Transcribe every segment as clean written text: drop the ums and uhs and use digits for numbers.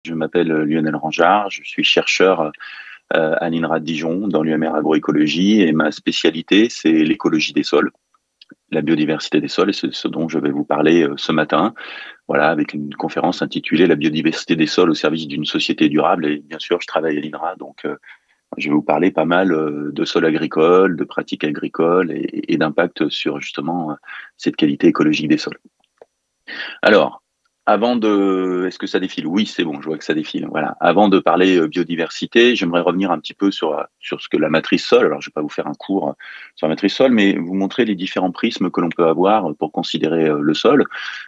Je m'appelle Lionel Rangeard, je suis chercheur à l'INRA de Dijon dans l'UMR agroécologie et ma spécialité c'est l'écologie des sols, la biodiversité des sols et c'est ce dont je vais vous parler ce matin. Voilà, avec une conférence intitulée La biodiversité des sols au service d'une société durable et bien sûr je travaille à l'INRA donc je vais vous parler pas mal de sols agricoles, de pratiques agricoles et d'impact sur justement cette qualité écologique des sols. Alors, est-ce que ça défile? Oui, c'est bon, je vois que ça défile. Voilà. Avant de parler biodiversité, j'aimerais revenir un petit peu sur ce que la matrice sol. Alors, je vais pas vous faire un cours sur la matrice sol, mais vous montrer les différents prismes que l'on peut avoir pour considérer le sol.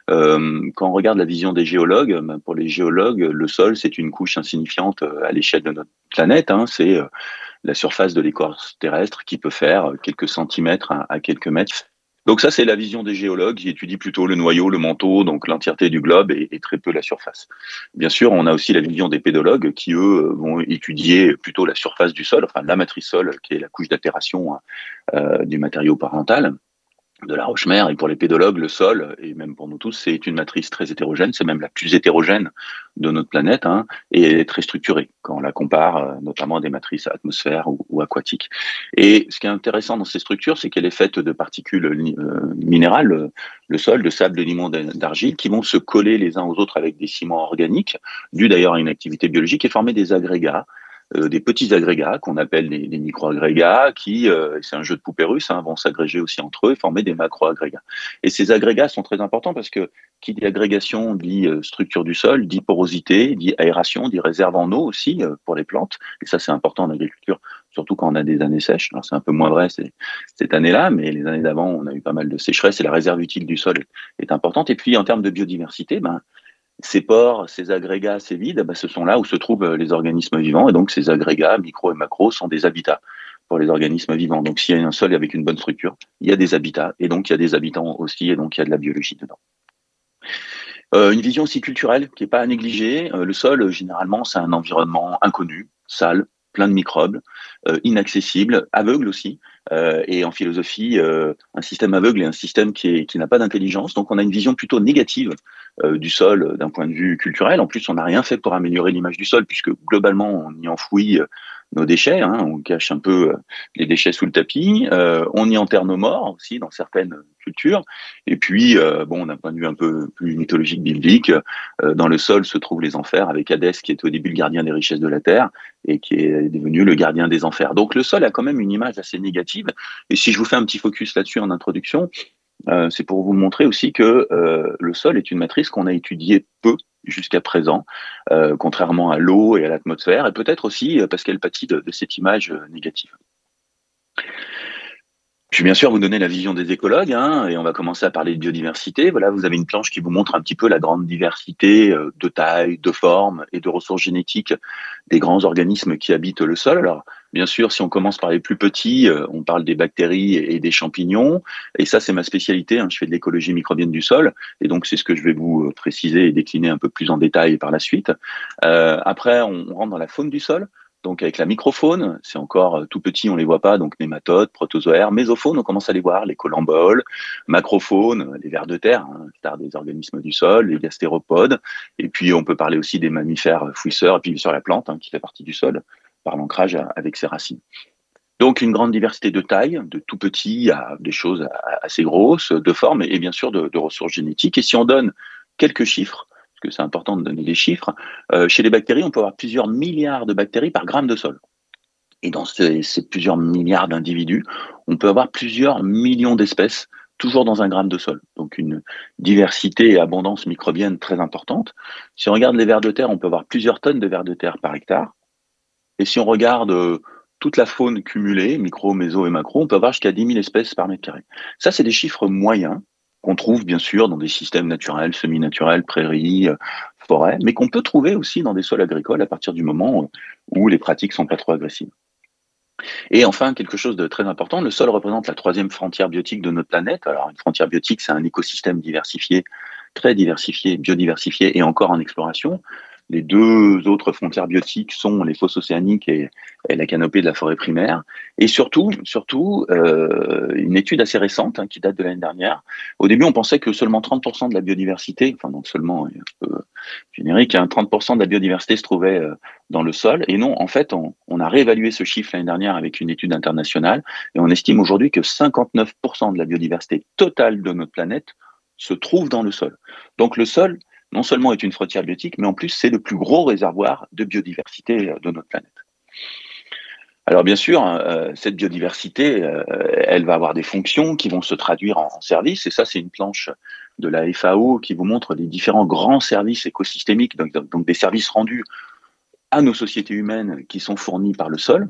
Quand on regarde la vision des géologues, ben, pour les géologues, le sol, c'est une couche insignifiante à l'échelle de notre planète. Hein. C'est la surface de l'écorce terrestre qui peut faire quelques centimètres à quelques mètres. Donc ça, c'est la vision des géologues qui étudient plutôt le noyau, le manteau, donc l'entièreté du globe et très peu la surface. Bien sûr, on a aussi la vision des pédologues qui, eux, vont étudier plutôt la surface du sol, enfin la matrice sol, qui est la couche d'altération du matériau parental de la roche-mère. Et pour les pédologues, le sol, et même pour nous tous, c'est une matrice très hétérogène, c'est même la plus hétérogène de notre planète, hein, et elle est très structurée quand on la compare notamment à des matrices atmosphères ou aquatiques. Et ce qui est intéressant dans ces structures, c'est qu'elle est faite de particules minérales, le sol, de sable, de limon, d'argile, qui vont se coller les uns aux autres avec des ciments organiques, dus d'ailleurs à une activité biologique, et former des agrégats, des petits agrégats qu'on appelle des micro-agrégats qui, c'est un jeu de poupées russes, hein, vont s'agréger aussi entre eux et former des macro-agrégats. Et ces agrégats sont très importants parce que qui dit agrégation dit structure du sol, dit porosité, dit aération, dit réserve en eau aussi pour les plantes. Et ça, c'est important en agriculture, surtout quand on a des années sèches. Alors, c'est un peu moins vrai cette année-là, mais les années d'avant, on a eu pas mal de sécheresse et la réserve utile du sol est importante. Et puis, en termes de biodiversité, ben, ces pores, ces agrégats, ces vides, ben, ce sont là où se trouvent les organismes vivants. Et donc, ces agrégats, micro et macro, sont des habitats pour les organismes vivants. Donc, s'il y a un sol avec une bonne structure, il y a des habitats. Et donc, il y a des habitants aussi. Et donc, il y a de la biologie dedans. Une vision aussi culturelle qui n'est pas à négliger. Le sol, généralement, c'est un environnement inconnu, sale, plein de microbes, inaccessible, aveugle aussi. Et en philosophie, un système aveugle est un système qui n'a pas d'intelligence. Donc, on a une vision plutôt négative du sol d'un point de vue culturel. En plus, on n'a rien fait pour améliorer l'image du sol, puisque globalement, on y enfouit nos déchets, hein, on cache un peu les déchets sous le tapis, on y enterre nos morts aussi dans certaines cultures. Et puis, bon, d'un point de vue un peu plus mythologique, biblique, dans le sol se trouvent les enfers, avec Hadès qui était au début le gardien des richesses de la terre et qui est devenu le gardien des enfers. Donc le sol a quand même une image assez négative. Et si je vous fais un petit focus là-dessus en introduction, c'est pour vous montrer aussi que le sol est une matrice qu'on a étudiée peu jusqu'à présent, contrairement à l'eau et à l'atmosphère, et peut-être aussi parce qu'elle pâtit de cette image négative. Je vais bien sûr vous donner la vision des écologues, hein, et on va commencer à parler de biodiversité. Voilà, vous avez une planche qui vous montre un petit peu la grande diversité de taille, de forme et de ressources génétiques des grands organismes qui habitent le sol. Alors, bien sûr, si on commence par les plus petits, on parle des bactéries et des champignons, et ça, c'est ma spécialité, hein, je fais de l'écologie microbienne du sol, et donc c'est ce que je vais vous préciser et décliner un peu plus en détail par la suite. Après, on rentre dans la faune du sol. Donc avec la microfaune, c'est encore tout petit, on les voit pas, donc nématodes, protozoaires. Mésofaune, on commence à les voir, les colamboles. Macrofaune, les vers de terre, hein, stars des organismes du sol, les gastéropodes. Et puis on peut parler aussi des mammifères fouisseurs, et puis sur la plante, hein, qui fait partie du sol, par l'ancrage avec ses racines. Donc une grande diversité de tailles, de tout petit à des choses assez grosses, de formes et bien sûr de ressources génétiques. Et si on donne quelques chiffres, parce que c'est important de donner des chiffres, chez les bactéries, on peut avoir plusieurs milliards de bactéries par gramme de sol. Et dans ces plusieurs milliards d'individus, on peut avoir plusieurs millions d'espèces, toujours dans un gramme de sol. Donc une diversité et abondance microbienne très importante. Si on regarde les vers de terre, on peut avoir plusieurs tonnes de vers de terre par hectare. Et si on regarde toute la faune cumulée, micro, méso et macro, on peut avoir jusqu'à 10 000 espèces par mètre carré. Ça, c'est des chiffres moyens qu'on trouve bien sûr dans des systèmes naturels, semi-naturels, prairies, forêts, mais qu'on peut trouver aussi dans des sols agricoles à partir du moment où les pratiques sont pas trop agressives. Et enfin, quelque chose de très important, le sol représente la troisième frontière biotique de notre planète. Alors, une frontière biotique, c'est un écosystème diversifié, très diversifié, biodiversifié et encore en exploration. Les deux autres frontières biotiques sont les fosses océaniques et la canopée de la forêt primaire. Et surtout, une étude assez récente qui date de l'année dernière. Au début, on pensait que seulement 30% de la biodiversité, enfin donc seulement un peu générique, 30% de la biodiversité se trouvait dans le sol. Et non, en fait, on a réévalué ce chiffre l'année dernière avec une étude internationale et on estime aujourd'hui que 59% de la biodiversité totale de notre planète se trouve dans le sol. Donc le sol, non seulement est une frontière biotique, mais en plus c'est le plus gros réservoir de biodiversité de notre planète. Alors bien sûr, cette biodiversité, elle va avoir des fonctions qui vont se traduire en services, et ça c'est une planche de la FAO qui vous montre les différents grands services écosystémiques, donc des services rendus à nos sociétés humaines qui sont fournis par le sol,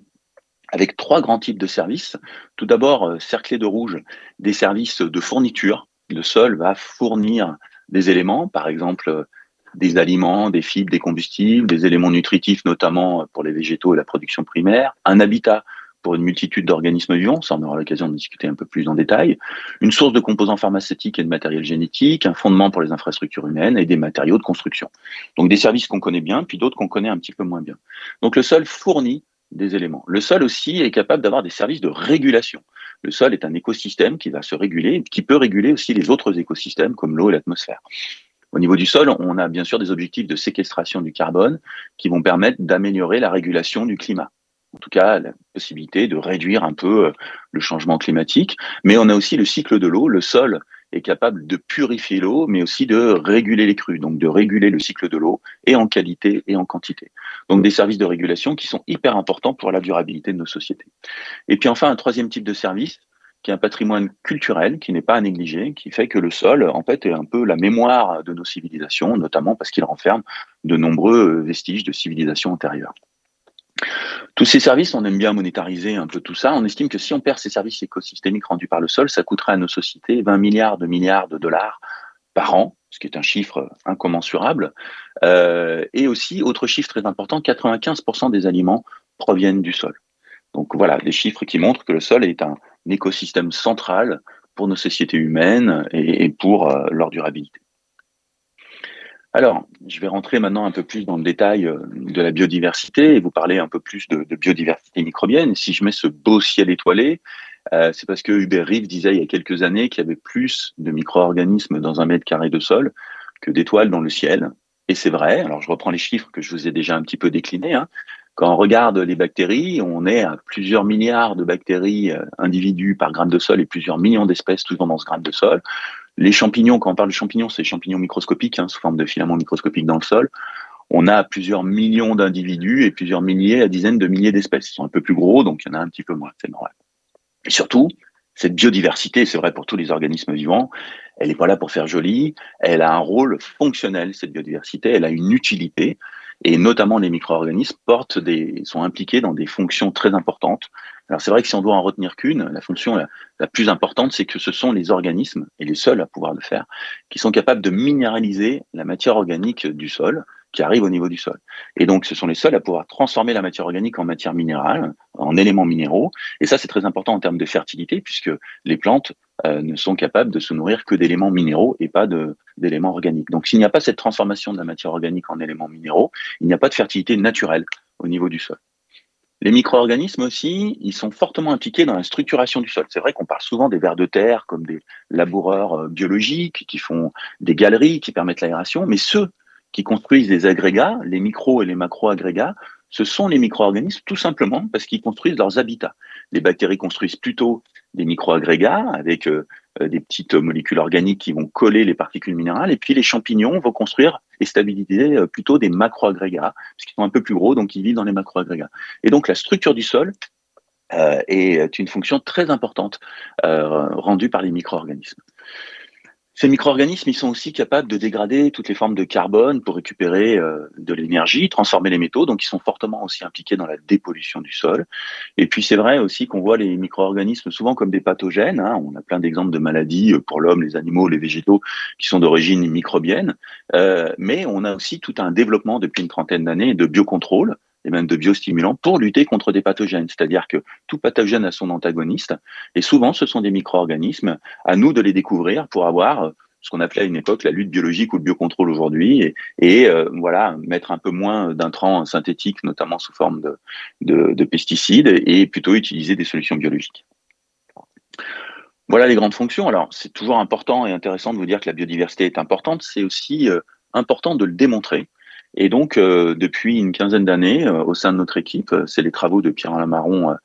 avec trois grands types de services. Tout d'abord, cerclé de rouge, des services de fourniture. Le sol va fournir des éléments, par exemple des aliments, des fibres, des combustibles, des éléments nutritifs, notamment pour les végétaux et la production primaire, un habitat pour une multitude d'organismes vivants, ça on aura l'occasion de discuter un peu plus en détail, une source de composants pharmaceutiques et de matériel génétique, un fondement pour les infrastructures humaines et des matériaux de construction. Donc des services qu'on connaît bien, puis d'autres qu'on connaît un petit peu moins bien. Donc le sol fournit des éléments. Le sol aussi est capable d'avoir des services de régulation. Le sol est un écosystème qui va se réguler, qui peut réguler aussi les autres écosystèmes comme l'eau et l'atmosphère. Au niveau du sol, on a bien sûr des objectifs de séquestration du carbone qui vont permettre d'améliorer la régulation du climat. En tout cas, la possibilité de réduire un peu le changement climatique. Mais on a aussi le cycle de l'eau. Le sol est capable de purifier l'eau, mais aussi de réguler les crues, donc de réguler le cycle de l'eau, et en qualité et en quantité. Donc des services de régulation qui sont hyper importants pour la durabilité de nos sociétés. Et puis enfin, un troisième type de service, qui est un patrimoine culturel qui n'est pas à négliger, qui fait que le sol, en fait, est un peu la mémoire de nos civilisations, notamment parce qu'il renferme de nombreux vestiges de civilisations antérieures. Tous ces services, on aime bien monétariser un peu tout ça. On estime que si on perd ces services écosystémiques rendus par le sol, ça coûterait à nos sociétés 20 milliards de dollars par an, ce qui est un chiffre incommensurable. Et aussi, autre chiffre très important, 95% des aliments proviennent du sol. Donc voilà, des chiffres qui montrent que le sol est un écosystème central pour nos sociétés humaines et pour leur durabilité. Alors, je vais rentrer maintenant un peu plus dans le détail de la biodiversité et vous parler un peu plus de biodiversité microbienne. Si je mets ce beau ciel étoilé, c'est parce que Hubert Reeves disait il y a quelques années qu'il y avait plus de micro-organismes dans un mètre carré de sol que d'étoiles dans le ciel. Et c'est vrai. Alors, je reprends les chiffres que je vous ai déjà un petit peu déclinés. Quand on regarde les bactéries, on est à plusieurs milliards de bactéries individus par gramme de sol et plusieurs millions d'espèces toujours dans ce gramme de sol. Les champignons, quand on parle de champignons, c'est champignons microscopiques, sous forme de filaments microscopiques dans le sol. On a plusieurs millions d'individus et plusieurs milliers à dizaines de milliers d'espèces. Ils sont un peu plus gros, donc il y en a un petit peu moins, c'est normal. Et surtout, cette biodiversité, c'est vrai pour tous les organismes vivants, elle n'est pas là pour faire joli, elle a un rôle fonctionnel, cette biodiversité, elle a une utilité, et notamment les micro-organismes sont impliqués dans des fonctions très importantes. Alors c'est vrai que si on doit en retenir qu'une, la fonction la plus importante, c'est que ce sont les organismes, et les seuls à pouvoir le faire, qui sont capables de minéraliser la matière organique du sol, qui arrive au niveau du sol. Et donc, ce sont les seuls à pouvoir transformer la matière organique en matière minérale, en éléments minéraux. Et ça, c'est très important en termes de fertilité, puisque les plantes ne sont capables de se nourrir que d'éléments minéraux et pas d'éléments organiques. Donc, s'il n'y a pas cette transformation de la matière organique en éléments minéraux, il n'y a pas de fertilité naturelle au niveau du sol. Les micro-organismes aussi, ils sont fortement impliqués dans la structuration du sol. C'est vrai qu'on parle souvent des vers de terre comme des laboureurs biologiques qui font des galeries, qui permettent l'aération, mais ceux qui construisent des agrégats, les micro et les macro-agrégats, ce sont les micro-organismes tout simplement parce qu'ils construisent leurs habitats. Les bactéries construisent plutôt des micro-agrégats avec des petites molécules organiques qui vont coller les particules minérales, et puis les champignons vont construire et stabiliser plutôt des macro-agrégats, parce qu'ils sont un peu plus gros, donc ils vivent dans les macro-agrégats. Et donc la structure du sol est une fonction très importante rendue par les micro-organismes. Ces micro-organismes, ils sont aussi capables de dégrader toutes les formes de carbone pour récupérer de l'énergie, transformer les métaux, donc ils sont fortement aussi impliqués dans la dépollution du sol. Et puis c'est vrai aussi qu'on voit les micro-organismes souvent comme des pathogènes. On a plein d'exemples de maladies pour l'homme, les animaux, les végétaux qui sont d'origine microbienne. Mais on a aussi tout un développement depuis une trentaine d'années de biocontrôle et même de biostimulants pour lutter contre des pathogènes. C'est-à-dire que tout pathogène a son antagoniste, et souvent ce sont des micro-organismes, à nous de les découvrir pour avoir ce qu'on appelait à une époque la lutte biologique ou le biocontrôle aujourd'hui, voilà, mettre un peu moins d'intrants synthétiques, notamment sous forme de pesticides, et plutôt utiliser des solutions biologiques. Voilà les grandes fonctions. Alors, c'est toujours important et intéressant de vous dire que la biodiversité est importante. C'est aussi important de le démontrer. Et donc, depuis une quinzaine d'années, au sein de notre équipe, c'est les travaux de Pierre-Alain Marron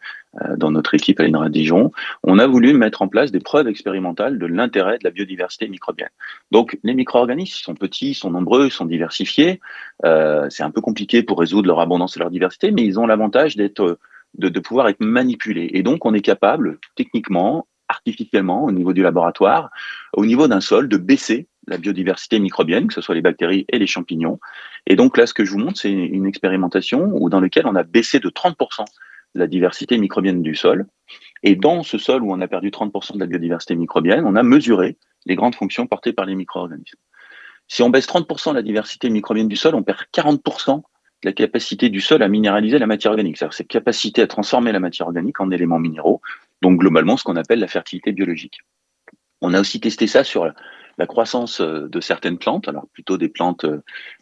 dans notre équipe à l'INRA de Dijon, on a voulu mettre en place des preuves expérimentales de l'intérêt de la biodiversité microbienne. Donc, les micro-organismes sont petits, sont nombreux, sont diversifiés. C'est un peu compliqué pour résoudre leur abondance et leur diversité, mais ils ont l'avantage de pouvoir être manipulés. Et donc, on est capable, techniquement, artificiellement, au niveau du laboratoire, au niveau d'un sol, de baisser la biodiversité microbienne, que ce soit les bactéries et les champignons. Et donc là, ce que je vous montre, c'est une expérimentation dans laquelle on a baissé de 30% la diversité microbienne du sol. Et dans ce sol où on a perdu 30% de la biodiversité microbienne, on a mesuré les grandes fonctions portées par les micro-organismes. Si on baisse 30% de la diversité microbienne du sol, on perd 40% de la capacité du sol à minéraliser la matière organique, c'est-à-dire cette capacité à transformer la matière organique en éléments minéraux, donc globalement ce qu'on appelle la fertilité biologique. On a aussi testé ça sur la croissance de certaines plantes, alors plutôt des plantes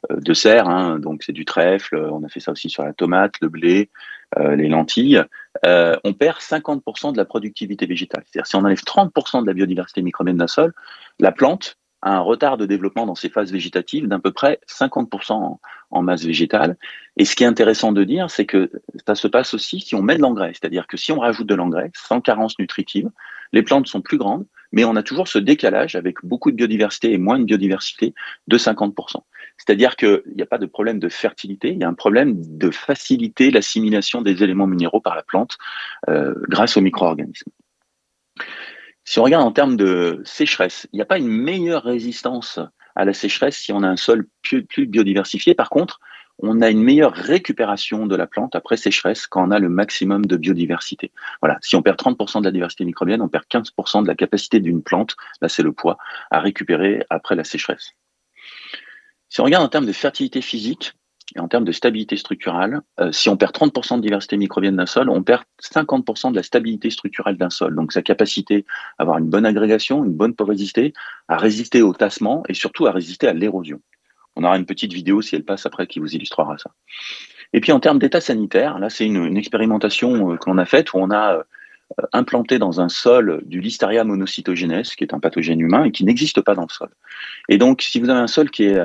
de serre, hein, donc c'est du trèfle, on a fait ça aussi sur la tomate, le blé, les lentilles. On perd 50% de la productivité végétale. C'est-à-dire si on enlève 30% de la biodiversité microbienne d'un sol, la plante a un retard de développement dans ses phases végétatives d'à peu près 50% en masse végétale. Et ce qui est intéressant de dire, c'est que ça se passe aussi si on met de l'engrais. C'est-à-dire que si on rajoute de l'engrais, sans carence nutritive, les plantes sont plus grandes, mais on a toujours ce décalage avec beaucoup de biodiversité et moins de biodiversité de 50%. C'est-à-dire qu'il n'y a pas de problème de fertilité, il y a un problème de faciliter l'assimilation des éléments minéraux par la plante grâce aux micro-organismes. Si on regarde en termes de sécheresse, il n'y a pas une meilleure résistance à la sécheresse si on a un sol plus biodiversifié. Par contre, on a une meilleure récupération de la plante après sécheresse quand on a le maximum de biodiversité. Voilà, si on perd 30% de la diversité microbienne, on perd 15% de la capacité d'une plante, là c'est le poids, à récupérer après la sécheresse. Si on regarde en termes de fertilité physique et en termes de stabilité structurale, si on perd 30% de diversité microbienne d'un sol, on perd 50% de la stabilité structurelle d'un sol. Donc sa capacité à avoir une bonne agrégation, une bonne porosité, à résister au tassement et surtout à résister à l'érosion. On aura une petite vidéo, si elle passe après, qui vous illustrera ça. Et puis en termes d'état sanitaire, là c'est une expérimentation que l'on a faite où on a implanté dans un sol du Listeria monocytogenes, qui est un pathogène humain et qui n'existe pas dans le sol. Et donc si vous avez un sol qui est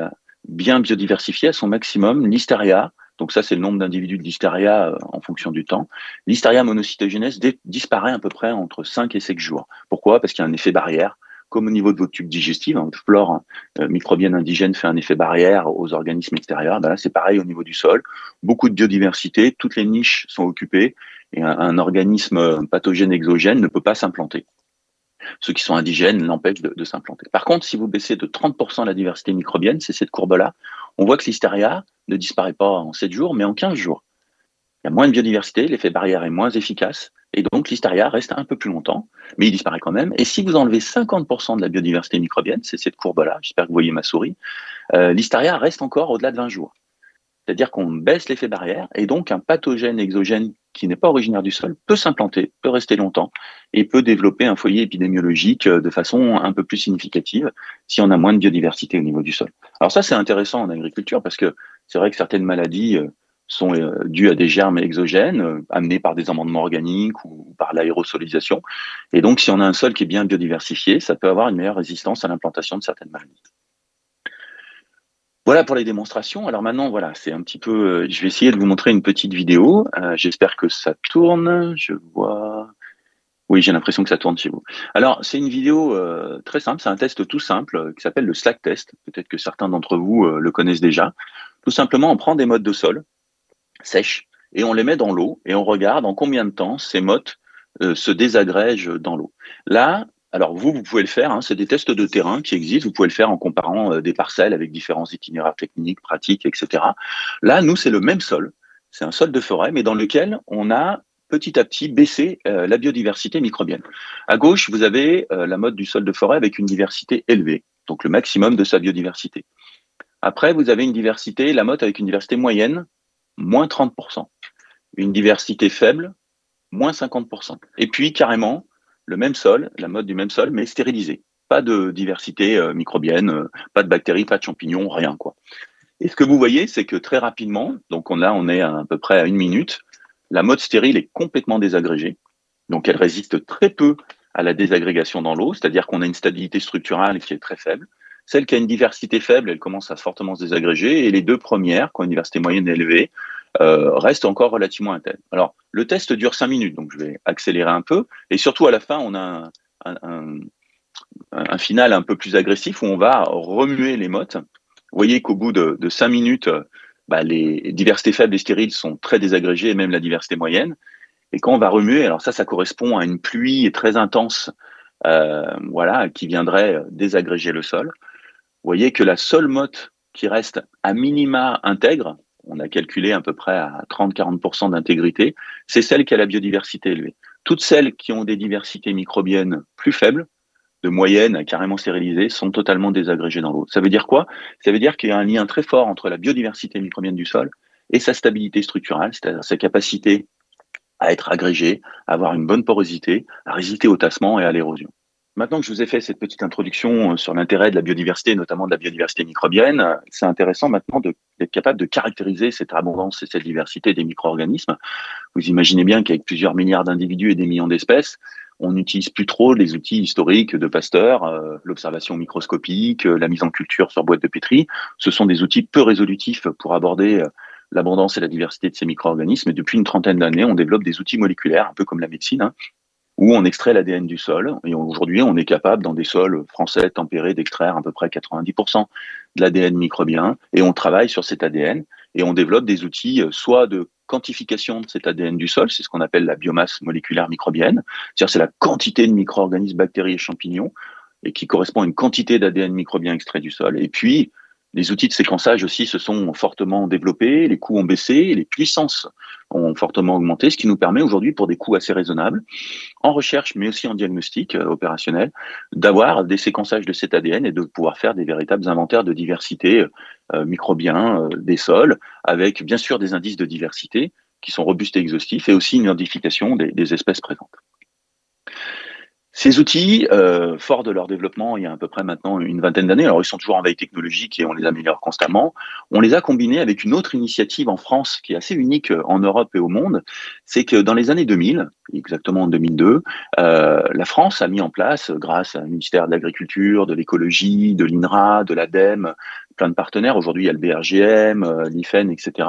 bien biodiversifié à son maximum, Listeria, donc ça c'est le nombre d'individus de Listeria en fonction du temps, Listeria monocytogenes disparaît à peu près entre 5 et 7 jours. Pourquoi? Parce qu'il y a un effet barrière, comme au niveau de votre tube digestif, hein, votre flore microbienne indigène fait un effet barrière aux organismes extérieurs. Ben là, c'est pareil au niveau du sol. Beaucoup de biodiversité, toutes les niches sont occupées et un organisme pathogène exogène ne peut pas s'implanter. Ceux qui sont indigènes l'empêchent de s'implanter. Par contre, si vous baissez de 30% la diversité microbienne, c'est cette courbe-là, on voit que l'Listeria ne disparaît pas en 7 jours, mais en 15 jours. Il y a moins de biodiversité, l'effet barrière est moins efficace, et donc Listeria reste un peu plus longtemps, mais il disparaît quand même. Et si vous enlevez 50% de la biodiversité microbienne, c'est cette courbe-là, j'espère que vous voyez ma souris, Listeria reste encore au-delà de 20 jours. C'est-à-dire qu'on baisse l'effet barrière, et donc un pathogène exogène qui n'est pas originaire du sol peut s'implanter, peut rester longtemps, et peut développer un foyer épidémiologique de façon un peu plus significative si on a moins de biodiversité au niveau du sol. Alors ça, c'est intéressant en agriculture, parce que c'est vrai que certaines maladies sont dues à des germes exogènes amenés par des amendements organiques ou par l'aérosolisation. Et donc, si on a un sol qui est bien biodiversifié, ça peut avoir une meilleure résistance à l'implantation de certaines maladies. Voilà pour les démonstrations. Alors maintenant, voilà, c'est un petit peu. Je vais essayer de vous montrer une petite vidéo. J'espère que ça tourne. Je vois. Oui, j'ai l'impression que ça tourne chez vous. Alors, c'est une vidéo très simple. C'est un test tout simple qui s'appelle le Slack Test. Peut-être que certains d'entre vous le connaissent déjà. Tout simplement, on prend des mottes de sol sèches et on les met dans l'eau et on regarde en combien de temps ces mottes se désagrègent dans l'eau. Là, alors vous pouvez le faire, hein, c'est des tests de terrain qui existent, vous pouvez le faire en comparant des parcelles avec différents itinéraires techniques, pratiques, etc. Là, nous, c'est le même sol, c'est un sol de forêt, mais dans lequel on a petit à petit baissé la biodiversité microbienne. À gauche, vous avez la motte du sol de forêt avec une diversité élevée, donc le maximum de sa biodiversité. Après, vous avez une diversité, la motte avec une diversité moyenne, moins 30%. Une diversité faible, moins 50%. Et puis, carrément, le même sol, la motte du même sol, mais stérilisé. pas de diversité microbienne, pas de bactéries, pas de champignons, rien quoi. Et ce que vous voyez, c'est que très rapidement, donc on est à peu près à 1 minute, la mode stérile est complètement désagrégée. Donc elle résiste très peu à la désagrégation dans l'eau, c'est-à-dire qu'on a une stabilité structurale qui est très faible. Celle qui a une diversité faible, elle commence à fortement se désagréger, et les deux premières, qui ont une diversité moyenne élevée, restent encore relativement intègres. Alors, le test dure 5 minutes, donc je vais accélérer un peu, et surtout à la fin, on a un final un peu plus agressif où on va remuer les mottes. Vous voyez qu'au bout de 5 minutes, les diversités faibles et stériles sont très désagrégées, et même la diversité moyenne. Et quand on va remuer, alors ça correspond à une pluie très intense, qui viendrait désagréger le sol. Vous voyez que la seule motte qui reste à minima intègre, on a calculé à peu près à 30-40% d'intégrité, c'est celle qui a la biodiversité élevée. Toutes celles qui ont des diversités microbiennes plus faibles, de moyenne à carrément stérilisées, sont totalement désagrégées dans l'eau. Ça veut dire quoi? Ça veut dire qu'il y a un lien très fort entre la biodiversité microbienne du sol et sa stabilité structurale, c'est-à-dire sa capacité à être agrégé, à avoir une bonne porosité, à résister au tassement et à l'érosion. Maintenant que je vous ai fait cette petite introduction sur l'intérêt de la biodiversité, notamment de la biodiversité microbienne, c'est intéressant maintenant d'être capable de caractériser cette abondance et cette diversité des micro-organismes. Vous imaginez bien qu'avec plusieurs milliards d'individus et des millions d'espèces, on n'utilise plus trop les outils historiques de Pasteur, l'observation microscopique, la mise en culture sur boîte de pétri. Ce sont des outils peu résolutifs pour aborder l'abondance et la diversité de ces micro-organismes. Et depuis une trentaine d'années, on développe des outils moléculaires, un peu comme la médecine, où on extrait l'ADN du sol. Et aujourd'hui, on est capable, dans des sols français tempérés, d'extraire à peu près 90% de l'ADN microbien. Et on travaille sur cet ADN et on développe des outils soit de quantification de cet ADN du sol, c'est ce qu'on appelle la biomasse moléculaire microbienne, c'est-à-dire c'est la quantité de micro-organismes, bactéries et champignons, et qui correspond à une quantité d'ADN microbien extrait du sol. Et puis, les outils de séquençage aussi se sont fortement développés, les coûts ont baissé, les puissances ont fortement augmenté, ce qui nous permet aujourd'hui, pour des coûts assez raisonnables, en recherche mais aussi en diagnostic opérationnel, d'avoir des séquençages de cet ADN et de pouvoir faire des véritables inventaires de diversité microbien des sols, avec bien sûr des indices de diversité qui sont robustes et exhaustifs, et aussi une identification des espèces présentes. Ces outils, forts de leur développement il y a à peu près maintenant une vingtaine d'années, alors ils sont toujours en veille technologique et on les améliore constamment, on les a combinés avec une autre initiative en France qui est assez unique en Europe et au monde, c'est que dans les années 2000, exactement en 2002, la France a mis en place, grâce au ministère de l'Agriculture, de l'Écologie, de l'INRA, de l'ADEME, plein de partenaires, aujourd'hui il y a le BRGM, l'IFEN, etc.,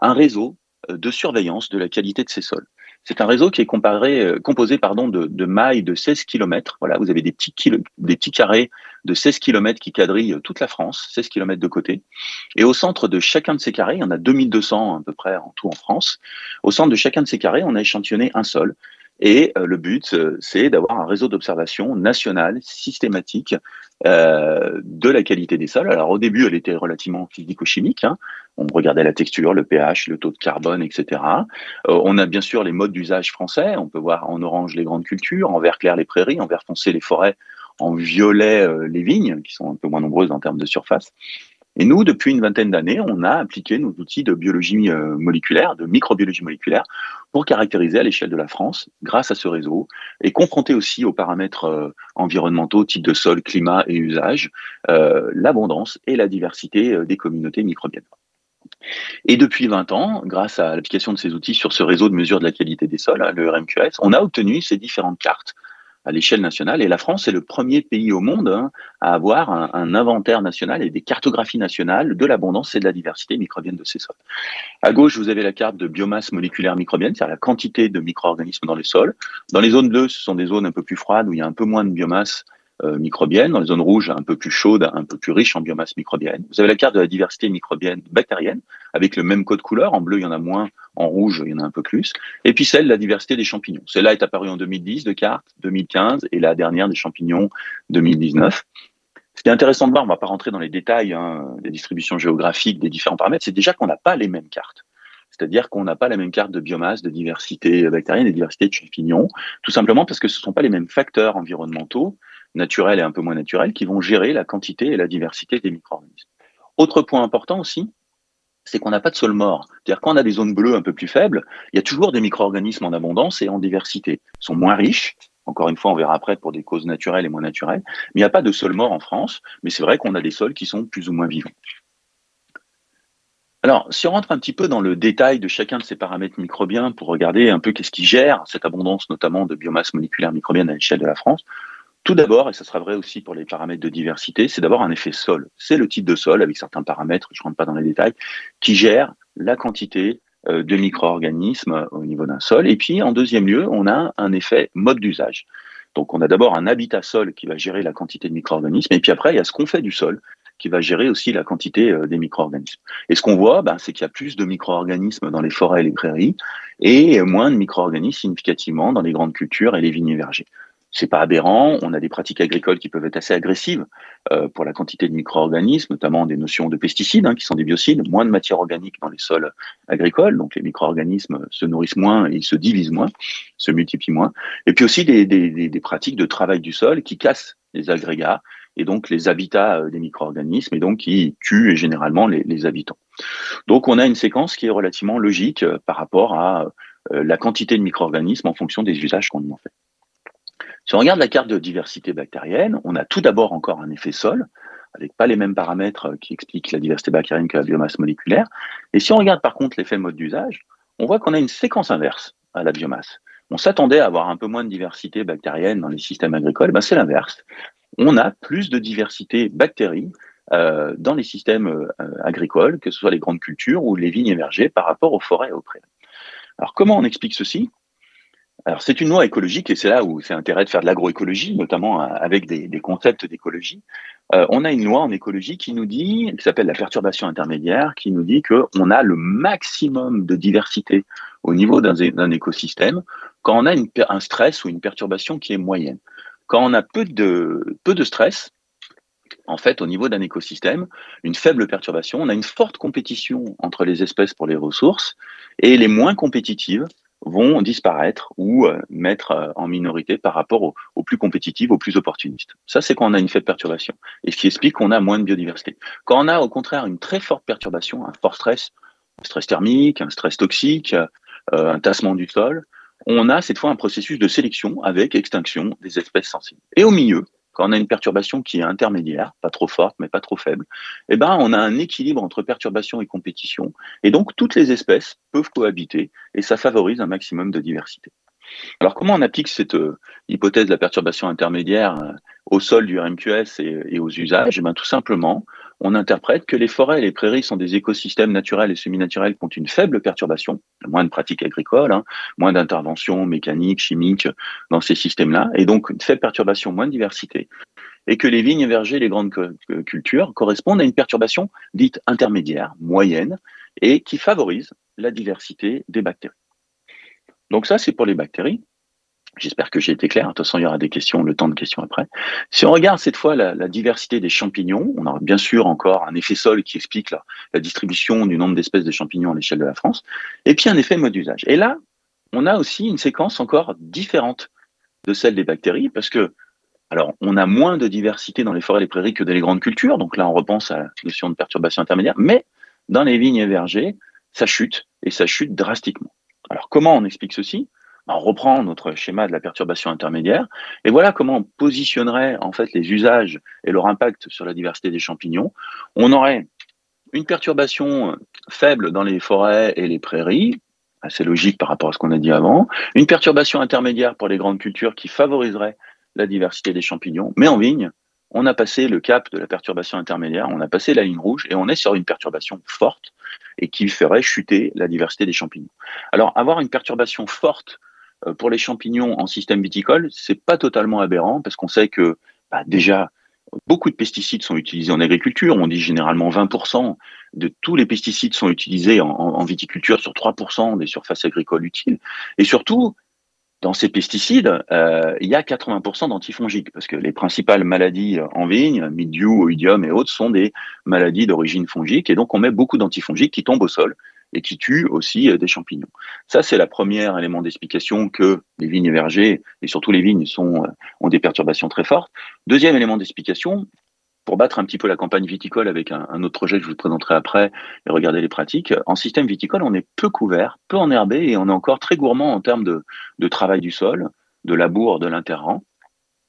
un réseau de surveillance de la qualité de ces sols. C'est un réseau qui est composé de mailles de 16 km. Voilà, vous avez des petits carrés de 16 km qui quadrillent toute la France, 16 km de côté. Et au centre de chacun de ces carrés, il y en a 2200 à peu près en tout en France, au centre de chacun de ces carrés, on a échantillonné un sol. Et le but, c'est d'avoir un réseau d'observation national, systématique, de la qualité des sols. Alors au début, elle était relativement physico-chimique. On regardait la texture, le pH, le taux de carbone, etc. On a bien sûr les modes d'usage français. On peut voir en orange les grandes cultures, en vert clair les prairies, en vert foncé les forêts, en violet les vignes, qui sont un peu moins nombreuses en termes de surface. Et nous, depuis une vingtaine d'années, on a appliqué nos outils de biologie moléculaire, de microbiologie moléculaire, pour caractériser à l'échelle de la France, grâce à ce réseau, et confronter aussi aux paramètres environnementaux, type de sol, climat et usage, l'abondance et la diversité des communautés microbiennes. Et depuis 20 ans, grâce à l'application de ces outils sur ce réseau de mesure de la qualité des sols, le RMQS, on a obtenu ces différentes cartes à l'échelle nationale. Et la France est le premier pays au monde à avoir un inventaire national et des cartographies nationales de l'abondance et de la diversité microbienne de ces sols. À gauche, vous avez la carte de biomasse moléculaire microbienne, c'est-à-dire la quantité de micro-organismes dans les sols. Dans les zones bleues, ce sont des zones un peu plus froides où il y a un peu moins de biomasse microbienne. Dans les zones rouges, un peu plus chaudes, un peu plus riches en biomasse microbienne. Vous avez la carte de la diversité microbienne bactérienne, avec le même code couleur. En bleu, il y en a moins. En rouge, il y en a un peu plus. Et puis celle de la diversité des champignons. Celle-là est apparue en 2010 de carte, 2015, et la dernière des champignons, 2019. Ce qui est intéressant de voir, on ne va pas rentrer dans les détails des distributions géographiques, des différents paramètres, c'est déjà qu'on n'a pas les mêmes cartes. C'est-à-dire qu'on n'a pas la même carte de biomasse, de diversité bactérienne et de diversité de champignons, tout simplement parce que ce ne sont pas les mêmes facteurs environnementaux, naturels et un peu moins naturels, qui vont gérer la quantité et la diversité des micro-organismes. Autre point important aussi, c'est qu'on n'a pas de sol mort. C'est-à-dire quand on a des zones bleues un peu plus faibles, il y a toujours des micro-organismes en abondance et en diversité. Ils sont moins riches, Encore une fois, on verra après pour des causes naturelles et moins naturelles. Mais il n'y a pas de sol mort en France, mais c'est vrai qu'on a des sols qui sont plus ou moins vivants. Alors, si on rentre un petit peu dans le détail de chacun de ces paramètres microbiens pour regarder un peu qu'est-ce qui gère cette abondance notamment de biomasse moléculaire microbienne à l'échelle de la France, tout d'abord, et ça sera vrai aussi pour les paramètres de diversité, c'est d'abord un effet sol. C'est le type de sol avec certains paramètres, je ne rentre pas dans les détails, qui gère la quantité de micro-organismes au niveau d'un sol. Et puis, en deuxième lieu, on a un effet mode d'usage. Donc, on a d'abord un habitat sol qui va gérer la quantité de micro-organismes, et puis après, il y a ce qu'on fait du sol qui va gérer aussi la quantité des micro-organismes. Et ce qu'on voit, c'est qu'il y a plus de micro-organismes dans les forêts et les prairies, et moins de micro-organismes significativement dans les grandes cultures et les vignes et vergers. C'est pas aberrant, on a des pratiques agricoles qui peuvent être assez agressives pour la quantité de micro-organismes, notamment des notions de pesticides, qui sont des biocides, moins de matière organique dans les sols agricoles, donc les micro-organismes se nourrissent moins et ils se divisent moins, se multiplient moins. Et puis aussi des pratiques de travail du sol qui cassent les agrégats et donc les habitats des micro-organismes et donc qui tuent généralement les habitants. Donc on a une séquence qui est relativement logique par rapport à la quantité de micro-organismes en fonction des usages qu'on en fait. Si on regarde la carte de diversité bactérienne, on a tout d'abord encore un effet sol, avec pas les mêmes paramètres qui expliquent la diversité bactérienne que la biomasse moléculaire. Et si on regarde par contre l'effet mode d'usage, on voit qu'on a une séquence inverse à la biomasse. On s'attendait à avoir un peu moins de diversité bactérienne dans les systèmes agricoles, c'est l'inverse. On a plus de diversité bactéries dans les systèmes agricoles, que ce soit les grandes cultures ou les vignes et vergers, par rapport aux forêts et aux prairies. Alors comment on explique ceci? Alors, c'est une loi écologique et c'est là où c'est intérêt de faire de l'agroécologie, notamment avec des concepts d'écologie. On a une loi en écologie qui nous dit, qui s'appelle la perturbation intermédiaire, qui nous dit qu'on a le maximum de diversité au niveau d'un écosystème quand on a un stress ou une perturbation qui est moyenne. Quand on a peu de stress, en fait, au niveau d'un écosystème, une faible perturbation, on a une forte compétition entre les espèces pour les ressources et les moins compétitives vont disparaître ou mettre en minorité par rapport aux plus compétitives, aux plus opportunistes. Ça, c'est quand on a une faible perturbation. Et ce qui explique qu'on a moins de biodiversité. Quand on a au contraire une très forte perturbation, un fort stress, un stress thermique, un stress toxique, un tassement du sol, on a cette fois un processus de sélection avec extinction des espèces sensibles. Et au milieu, quand on a une perturbation qui est intermédiaire, pas trop forte mais pas trop faible, on a un équilibre entre perturbation et compétition. Et donc, toutes les espèces peuvent cohabiter et ça favorise un maximum de diversité. Alors, comment on applique cette hypothèse de la perturbation intermédiaire au sol du RMQS et aux usages? Tout simplement, on interprète que les forêts et les prairies sont des écosystèmes naturels et semi-naturels qui ont une faible perturbation, moins de pratiques agricoles, moins d'interventions mécaniques, chimiques dans ces systèmes-là, et donc une faible perturbation, moins de diversité, et que les vignes et vergers, les grandes cultures, correspondent à une perturbation dite intermédiaire, moyenne, et qui favorise la diversité des bactéries. Donc ça, c'est pour les bactéries. J'espère que j'ai été clair. De toute façon, il y aura des questions, le temps de questions après. Si on regarde cette fois la diversité des champignons, on aura bien sûr encore un effet sol qui explique la distribution du nombre d'espèces de champignons à l'échelle de la France, et puis un effet mode d'usage. Et là, on a aussi une séquence encore différente de celle des bactéries, parce que, alors, on a moins de diversité dans les forêts et les prairies que dans les grandes cultures, donc là, on repense à la notion de perturbation intermédiaire, mais dans les vignes et vergers, ça chute, et ça chute drastiquement. Alors, comment on explique ceci? On reprend notre schéma de la perturbation intermédiaire, et voilà comment on positionnerait en fait les usages et leur impact sur la diversité des champignons. On aurait une perturbation faible dans les forêts et les prairies, assez logique par rapport à ce qu'on a dit avant, une perturbation intermédiaire pour les grandes cultures qui favoriserait la diversité des champignons, mais en vigne, on a passé le cap de la perturbation intermédiaire, on a passé la ligne rouge et on est sur une perturbation forte et qui ferait chuter la diversité des champignons. Alors, avoir une perturbation forte pour les champignons en système viticole, c'est pas totalement aberrant parce qu'on sait que déjà, beaucoup de pesticides sont utilisés en agriculture. On dit généralement 20% de tous les pesticides sont utilisés en viticulture sur 3% des surfaces agricoles utiles. Et surtout, dans ces pesticides, il y a 80% d'antifongiques, parce que les principales maladies en vigne, mildiou, oïdium et autres, sont des maladies d'origine fongique, et donc on met beaucoup d'antifongiques qui tombent au sol et qui tuent aussi des champignons. Ça, c'est le premier élément d'explication que les vignes et vergers, et surtout les vignes, ont des perturbations très fortes. Deuxième élément d'explication, pour battre un petit peu la campagne viticole avec un autre projet que je vous présenterai après et regarder les pratiques, en système viticole, on est peu couvert, peu enherbé et on est encore très gourmand en termes de travail du sol. de labour de l'interrang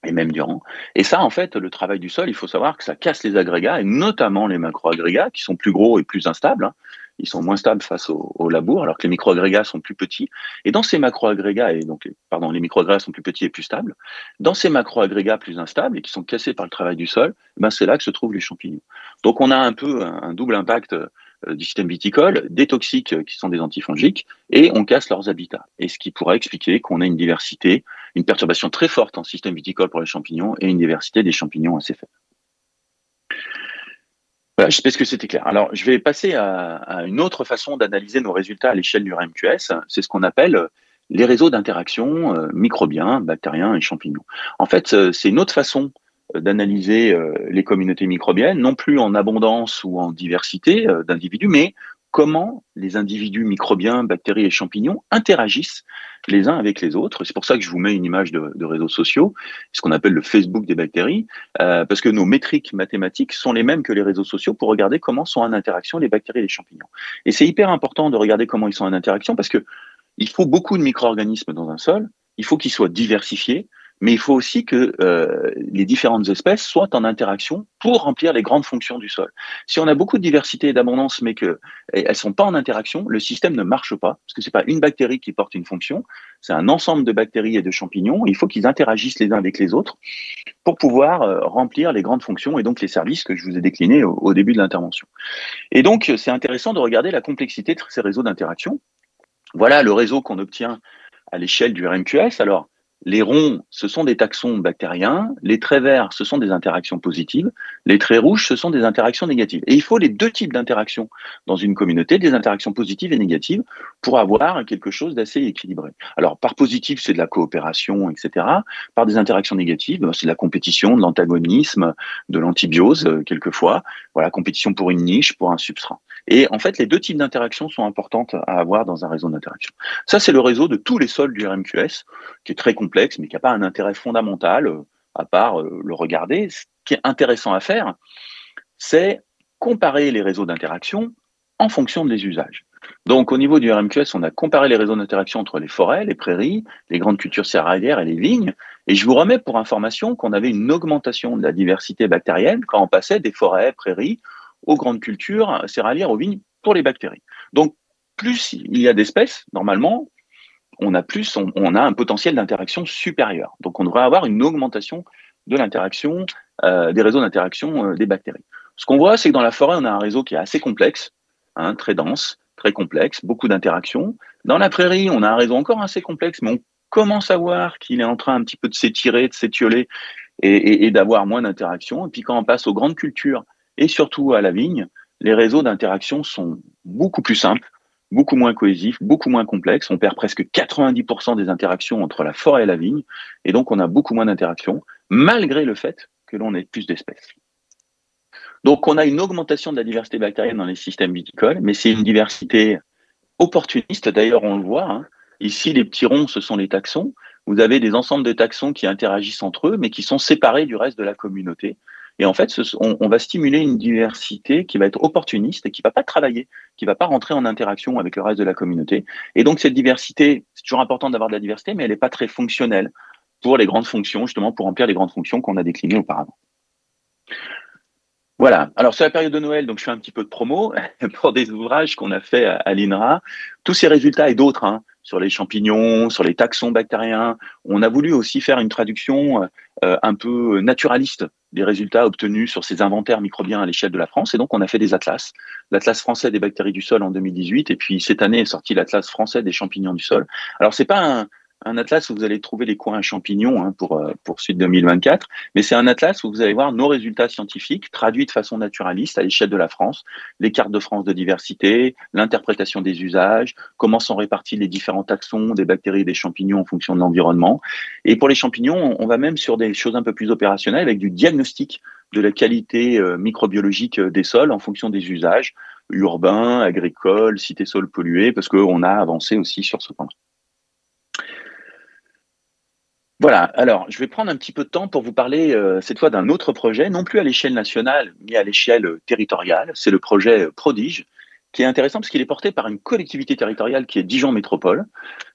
et même du rang. Et ça, en fait, le travail du sol, il faut savoir que ça casse les agrégats, et notamment les macro-agrégats, qui sont plus gros et plus instables, hein. Ils sont moins stables face au labour, alors que les micro-agrégats sont plus petits. Et dans ces macro-agrégats, et donc, pardon, les micro-agrégats sont plus petits et plus stables. Dans ces macro-agrégats plus instables et qui sont cassés par le travail du sol, ben c'est là que se trouvent les champignons. Donc, on a un peu un double impact du système viticole, des toxiques qui sont des antifongiques, et on casse leurs habitats. Et ce qui pourrait expliquer qu'on a une diversité, une perturbation très forte en système viticole pour les champignons et une diversité des champignons assez faible. Voilà, j'espère que c'était clair. Alors, je vais passer à une autre façon d'analyser nos résultats à l'échelle du RMQS. C'est ce qu'on appelle les réseaux d'interaction microbiens, bactériens et champignons. En fait, c'est une autre façon d'analyser les communautés microbiennes, non plus en abondance ou en diversité d'individus, mais comment les individus microbiens, bactéries et champignons interagissent les uns avec les autres. C'est pour ça que je vous mets une image de réseaux sociaux, ce qu'on appelle le Facebook des bactéries, parce que nos métriques mathématiques sont les mêmes que les réseaux sociaux pour regarder comment sont en interaction les bactéries et les champignons. Et c'est hyper important de regarder comment ils sont en interaction parce que il faut beaucoup de micro-organismes dans un sol, il faut qu'ils soient diversifiés, mais il faut aussi que les différentes espèces soient en interaction pour remplir les grandes fonctions du sol. Si on a beaucoup de diversité et d'abondance, mais qu'elles ne sont pas en interaction, le système ne marche pas, parce que ce n'est pas une bactérie qui porte une fonction, c'est un ensemble de bactéries et de champignons. Il faut qu'ils interagissent les uns avec les autres pour pouvoir remplir les grandes fonctions et donc les services que je vous ai déclinés au début de l'intervention. Et donc, c'est intéressant de regarder la complexité de ces réseaux d'interaction. Voilà le réseau qu'on obtient à l'échelle du RMQS. Alors, les ronds, ce sont des taxons bactériens. Les traits verts, ce sont des interactions positives. Les traits rouges, ce sont des interactions négatives. Et il faut les deux types d'interactions dans une communauté, des interactions positives et négatives, pour avoir quelque chose d'assez équilibré. Alors, par positif, c'est de la coopération, etc. Par des interactions négatives, c'est de la compétition, de l'antagonisme, de l'antibiose, quelquefois. Voilà, compétition pour une niche, pour un substrat. Et en fait, les deux types d'interactions sont importantes à avoir dans un réseau d'interaction. Ça, c'est le réseau de tous les sols du RMQS, qui est très complexe, mais qui n'a pas un intérêt fondamental, à part le regarder. Ce qui est intéressant à faire, c'est comparer les réseaux d'interaction en fonction des usages. Donc, au niveau du RMQS, on a comparé les réseaux d'interaction entre les forêts, les prairies, les grandes cultures céréalières et les vignes. Et je vous remets pour information qu'on avait une augmentation de la diversité bactérienne quand on passait des forêts, prairies, aux grandes cultures céréalières, aux vignes, pour les bactéries. Donc, plus il y a d'espèces, normalement, on a un potentiel d'interaction supérieur. Donc, on devrait avoir une augmentation de l'interaction, des réseaux d'interaction des bactéries. Ce qu'on voit, c'est que dans la forêt, on a un réseau qui est assez complexe, hein, très dense, très complexe, beaucoup d'interactions. Dans la prairie, on a un réseau encore assez complexe, mais on commence à voir qu'il est en train un petit peu de s'étirer, de s'étioler et d'avoir moins d'interactions. Et puis, quand on passe aux grandes cultures et surtout à la vigne, les réseaux d'interaction sont beaucoup plus simples, beaucoup moins cohésifs, beaucoup moins complexes. On perd presque 90% des interactions entre la forêt et la vigne, et donc on a beaucoup moins d'interactions, malgré le fait que l'on ait plus d'espèces. Donc on a une augmentation de la diversité bactérienne dans les systèmes viticoles, mais c'est une diversité opportuniste, d'ailleurs on le voit, hein. Ici les petits ronds, ce sont les taxons. Vous avez des ensembles de taxons qui interagissent entre eux, mais qui sont séparés du reste de la communauté. Et en fait, on va stimuler une diversité qui va être opportuniste et qui ne va pas travailler, qui ne va pas rentrer en interaction avec le reste de la communauté. Et donc, cette diversité, c'est toujours important d'avoir de la diversité, mais elle n'est pas très fonctionnelle pour les grandes fonctions, justement pour remplir les grandes fonctions qu'on a déclinées auparavant. Voilà. Alors, c'est la période de Noël, donc je fais un petit peu de promo pour des ouvrages qu'on a fait à l'INRA. Tous ces résultats et d'autres, hein, sur les champignons, sur les taxons bactériens. On a voulu aussi faire une traduction un peu naturaliste des résultats obtenus sur ces inventaires microbiens à l'échelle de la France. Et donc, on a fait des atlas. L'Atlas français des bactéries du sol en 2018. Et puis, cette année est sorti l'Atlas français des champignons du sol. Alors, c'est pas un atlas où vous allez trouver les coins à champignons, hein, pour suite 2024, mais c'est un atlas où vous allez voir nos résultats scientifiques traduits de façon naturaliste à l'échelle de la France, les cartes de France de diversité, l'interprétation des usages, comment sont répartis les différents taxons des bactéries et des champignons en fonction de l'environnement. Et pour les champignons, on va même sur des choses un peu plus opérationnelles avec du diagnostic de la qualité microbiologique des sols en fonction des usages urbains, agricoles, cités sols pollués, parce qu'on a avancé aussi sur ce point. Voilà, alors je vais prendre un petit peu de temps pour vous parler cette fois d'un autre projet, non plus à l'échelle nationale, mais à l'échelle territoriale. C'est le projet Prodige, qui est intéressant parce qu'il est porté par une collectivité territoriale qui est Dijon Métropole.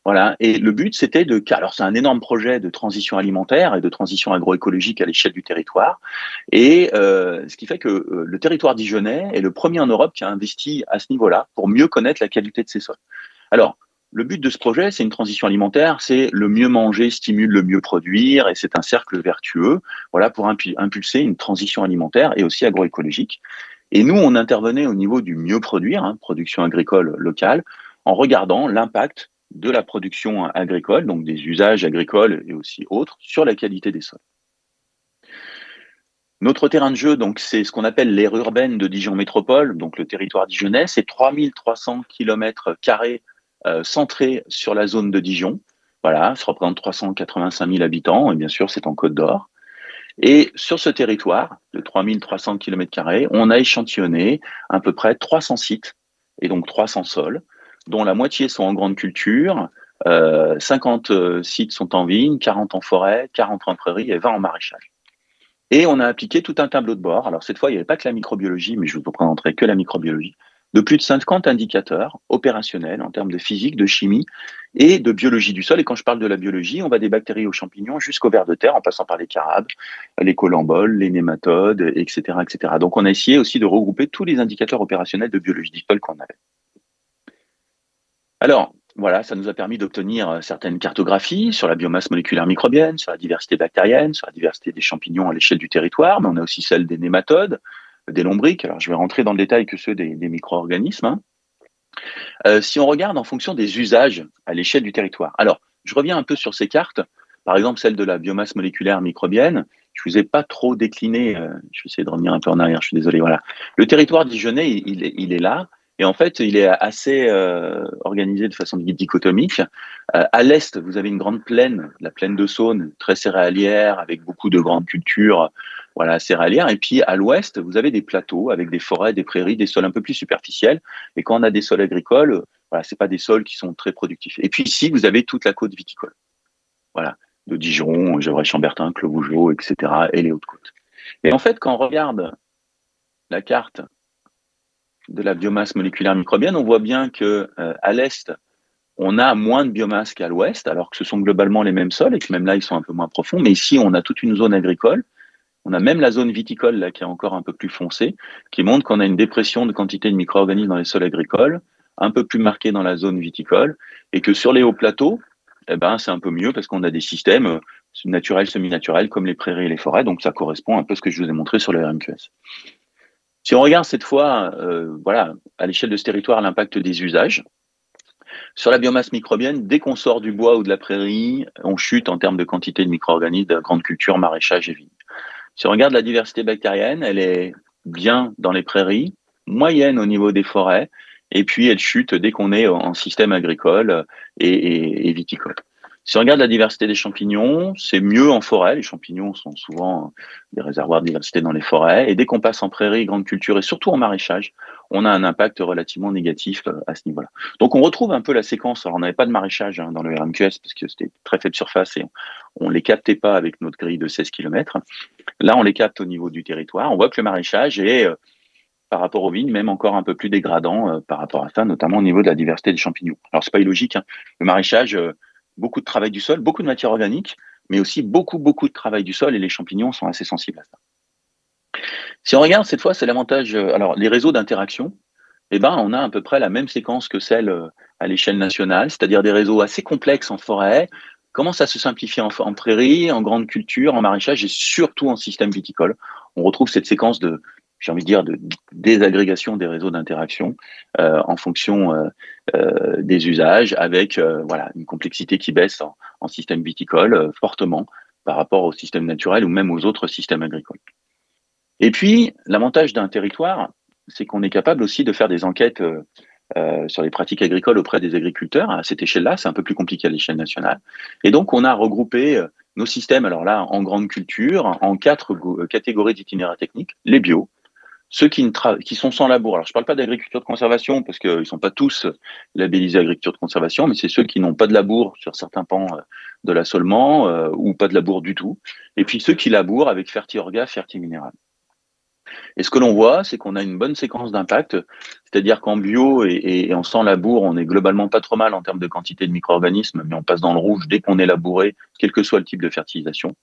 Voilà. Et le but, c'était alors c'est un énorme projet de transition alimentaire et de transition agroécologique à l'échelle du territoire. Et ce qui fait que le territoire dijonnais est le premier en Europe qui a investi à ce niveau-là pour mieux connaître la qualité de ses sols. Alors, le but de ce projet, c'est une transition alimentaire, c'est le mieux manger stimule le mieux produire, et c'est un cercle vertueux, voilà, pour impulser une transition alimentaire et aussi agroécologique. Et nous, on intervenait au niveau du mieux produire, hein, production agricole locale, en regardant l'impact de la production agricole, donc des usages agricoles et aussi autres, sur la qualité des sols. Notre terrain de jeu, donc, c'est ce qu'on appelle l'aire urbaine de Dijon Métropole, donc le territoire dijonnais, c'est 3300 km² centrés sur la zone de Dijon. Voilà, ça représente 385 000 habitants, et bien sûr, c'est en Côte d'Or. Et sur ce territoire de 3300 km², on a échantillonné à peu près 300 sites, et donc 300 sols, dont la moitié sont en grande culture, 50 sites sont en vigne, 40 en forêt, 40 en prairie et 20 en maraîchage. Et on a appliqué tout un tableau de bord. Alors cette fois, il n'y avait pas que la microbiologie, mais je vous présenterai que la microbiologie, de plus de 50 indicateurs opérationnels en termes de physique, de chimie et de biologie du sol. Et quand je parle de la biologie, on va des bactéries aux champignons jusqu'aux vers de terre, en passant par les carabes, les colamboles, les nématodes, etc., etc. Donc on a essayé aussi de regrouper tous les indicateurs opérationnels de biologie du sol qu'on avait. Alors, voilà, ça nous a permis d'obtenir certaines cartographies sur la biomasse moléculaire microbienne, sur la diversité bactérienne, sur la diversité des champignons à l'échelle du territoire, mais on a aussi celle des nématodes, des lombriques. Alors, je vais rentrer dans le détail que ceux des micro-organismes. Hein. Si on regarde en fonction des usages à l'échelle du territoire. Alors, je reviens un peu sur ces cartes. Par exemple, celle de la biomasse moléculaire microbienne. Je vous ai pas trop décliné. Je vais essayer de revenir un peu en arrière. Je suis désolé. Voilà. Le territoire dijonnais, il est là. Et en fait, il est assez organisé de façon dichotomique. À l'est, vous avez une grande plaine, la plaine de Saône, très céréalière, avec beaucoup de grandes cultures, voilà, céréalières. Et puis à l'ouest, vous avez des plateaux avec des forêts, des prairies, des sols un peu plus superficiels. Et quand on a des sols agricoles, voilà, c'est pas des sols qui sont très productifs. Et puis ici, vous avez toute la côte viticole, voilà, de Dijon, Gevrey-Chambertin, Clos-Vougeot, etc., et les Hautes-Côtes. Et en fait, quand on regarde la carte de la biomasse moléculaire microbienne, on voit bien que à l'est, on a moins de biomasse qu'à l'ouest, alors que ce sont globalement les mêmes sols et que même là, ils sont un peu moins profonds. Mais ici, on a toute une zone agricole. On a même la zone viticole là qui est encore un peu plus foncée, qui montre qu'on a une dépression de quantité de micro-organismes dans les sols agricoles, un peu plus marquée dans la zone viticole, et que sur les hauts plateaux, eh ben, c'est un peu mieux parce qu'on a des systèmes naturels, semi-naturels, comme les prairies et les forêts. Donc, ça correspond un peu à ce que je vous ai montré sur le RMQS. Si on regarde cette fois, voilà, à l'échelle de ce territoire, l'impact des usages, sur la biomasse microbienne, dès qu'on sort du bois ou de la prairie, on chute en termes de quantité de micro-organismes de grande culture, maraîchage et vigne. Si on regarde la diversité bactérienne, elle est bien dans les prairies, moyenne au niveau des forêts, et puis elle chute dès qu'on est en système agricole et viticole. Si on regarde la diversité des champignons, c'est mieux en forêt. Les champignons sont souvent des réservoirs de diversité dans les forêts. Et dès qu'on passe en prairie, grande culture et surtout en maraîchage, on a un impact relativement négatif à ce niveau-là. Donc on retrouve un peu la séquence. Alors on n'avait pas de maraîchage dans le RMQS parce que c'était très faible surface et on ne les captait pas avec notre grille de 16 km. Là, on les capte au niveau du territoire. On voit que le maraîchage est, par rapport aux vignes, même encore un peu plus dégradant par rapport à ça, notamment au niveau de la diversité des champignons. Alors c'est pas illogique. Hein. Le maraîchage beaucoup de travail du sol, beaucoup de matière organique, mais aussi beaucoup de travail du sol et les champignons sont assez sensibles à ça. Si on regarde cette fois, c'est l'avantage. Alors, les réseaux d'interaction, eh ben, on a à peu près la même séquence que celle à l'échelle nationale, c'est-à-dire des réseaux assez complexes en forêt, commencent à se simplifier en prairie, en grande culture, en maraîchage et surtout en système viticole. On retrouve cette séquence de, j'ai envie de dire, de désagrégation des réseaux d'interaction en fonction des usages, avec voilà, une complexité qui baisse en système viticole fortement par rapport au système naturel ou même aux autres systèmes agricoles. Et puis, l'avantage d'un territoire, c'est qu'on est capable aussi de faire des enquêtes sur les pratiques agricoles auprès des agriculteurs. À cette échelle-là, c'est un peu plus compliqué à l'échelle nationale. Et donc, on a regroupé nos systèmes, alors là, en grande culture, en 4 catégories d'itinéraires techniques. Les bio, ceux qui sont sans labour. Alors, je ne parle pas d'agriculture de conservation parce qu'ils ne sont pas tous labellisés agriculture de conservation, mais c'est ceux qui n'ont pas de labour sur certains pans de l'assolement ou pas de labour du tout. Et puis ceux qui labourent avec Ferti-Orga, Ferti-Minéral. Et ce que l'on voit, c'est qu'on a une bonne séquence d'impact, c'est-à-dire qu'en bio et en sans labour, on est globalement pas trop mal en termes de quantité de micro-organismes, mais on passe dans le rouge dès qu'on est labouré, quel que soit le type de fertilisation.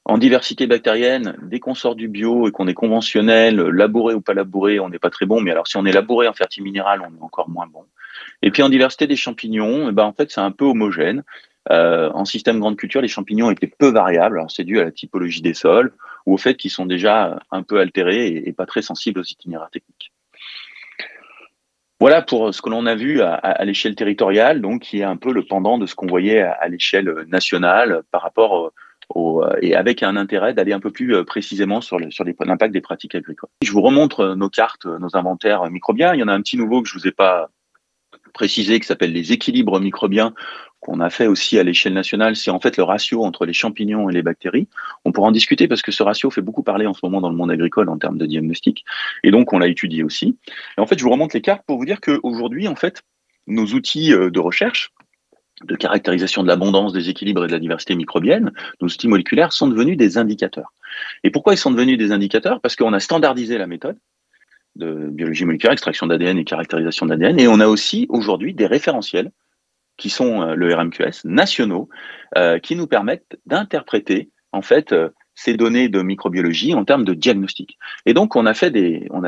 En diversité bactérienne, dès qu'on sort du bio et qu'on est conventionnel, labouré ou pas labouré, on n'est pas très bon, mais alors si on est labouré en fertile minéral, on est encore moins bon. Et puis en diversité des champignons, eh ben, en fait, c'est un peu homogène. En système grande culture, les champignons étaient peu variables. Alors c'est dû à la typologie des sols ou au fait qu'ils sont déjà un peu altérés et pas très sensibles aux itinéraires techniques. Voilà pour ce que l'on a vu à l'échelle territoriale, donc qui est un peu le pendant de ce qu'on voyait à l'échelle nationale par rapport et avec un intérêt d'aller un peu plus précisément sur l'impact des pratiques agricoles. Je vous remontre nos cartes, nos inventaires microbiens. Il y en a un petit nouveau que je vous ai pas précisé qui s'appelle les équilibres microbiens qu'on a fait aussi à l'échelle nationale. C'est en fait le ratio entre les champignons et les bactéries. On pourra en discuter parce que ce ratio fait beaucoup parler en ce moment dans le monde agricole en termes de diagnostic. Et donc, on l'a étudié aussi. Et en fait, je vous remonte les cartes pour vous dire qu'aujourd'hui, en fait, nos outils de recherche, de caractérisation de l'abondance, des équilibres et de la diversité microbienne, nos outils moléculaires sont devenus des indicateurs. Et pourquoi ils sont devenus des indicateurs? Parce qu'on a standardisé la méthode de biologie moléculaire, extraction d'ADN et caractérisation d'ADN, et on a aussi aujourd'hui des référentiels qui sont le RMQS nationaux, qui nous permettent d'interpréter en fait ces données de microbiologie en termes de diagnostic. Et donc on a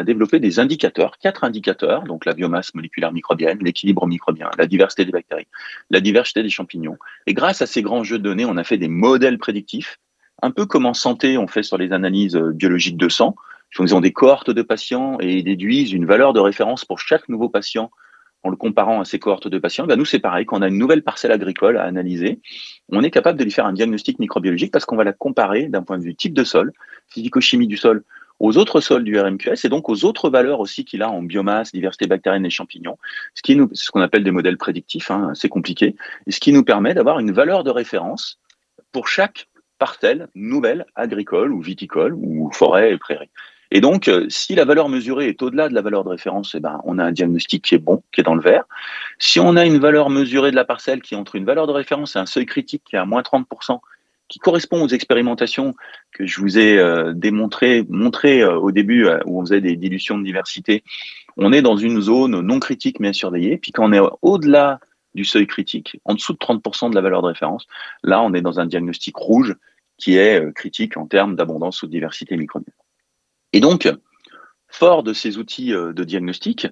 développé des indicateurs, 4 indicateurs, donc la biomasse moléculaire microbienne, l'équilibre microbien, la diversité des bactéries, la diversité des champignons. Et grâce à ces grands jeux de données, on a fait des modèles prédictifs, un peu comme en santé on fait sur les analyses biologiques de sang. Ils ont des cohortes de patients et ils déduisent une valeur de référence pour chaque nouveau patient en le comparant à ces cohortes de patients. Ben nous, c'est pareil, quand on a une nouvelle parcelle agricole à analyser, on est capable de lui faire un diagnostic microbiologique parce qu'on va la comparer d'un point de vue type de sol, physico-chimie du sol, aux autres sols du RMQS et donc aux autres valeurs aussi qu'il a en biomasse, diversité bactérienne et champignons, ce qu'on appelle des modèles prédictifs, hein, c'est compliqué, et ce qui nous permet d'avoir une valeur de référence pour chaque parcelle nouvelle agricole ou viticole ou forêt et prairie. Et donc, si la valeur mesurée est au-delà de la valeur de référence, eh ben, on a un diagnostic qui est bon, qui est dans le vert. Si on a une valeur mesurée de la parcelle qui est entre une valeur de référence et un seuil critique qui est à moins 30%, qui correspond aux expérimentations que je vous ai montrées au début, où on faisait des dilutions de diversité, on est dans une zone non critique mais à surveiller. Puis quand on est au-delà du seuil critique, en dessous de 30% de la valeur de référence, là, on est dans un diagnostic rouge qui est critique en termes d'abondance ou de diversité microbienne. Et donc, fort de ces outils de diagnostic,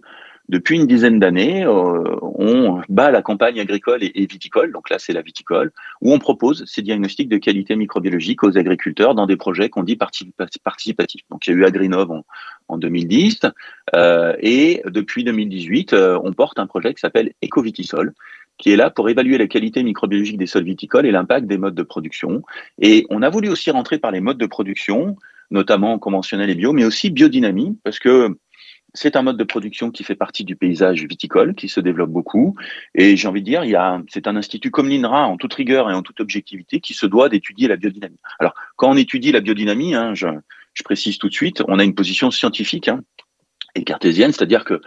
depuis une dizaine d'années, on bat la campagne agricole et viticole, donc là c'est la viticole, où on propose ces diagnostics de qualité microbiologique aux agriculteurs dans des projets qu'on dit participatifs. Donc il y a eu Agrinov en 2010, et depuis 2018, on porte un projet qui s'appelle Ecovitisol, qui est là pour évaluer la qualité microbiologique des sols viticoles et l'impact des modes de production. Et on a voulu aussi rentrer par les modes de production, notamment conventionnel et bio, mais aussi biodynamie, parce que c'est un mode de production qui fait partie du paysage viticole, qui se développe beaucoup. Et j'ai envie de dire, c'est un institut comme l'INRA, en toute rigueur et en toute objectivité, qui se doit d'étudier la biodynamie. Alors, quand on étudie la biodynamie, hein, je précise tout de suite, on a une position scientifique et cartésienne, c'est-à-dire que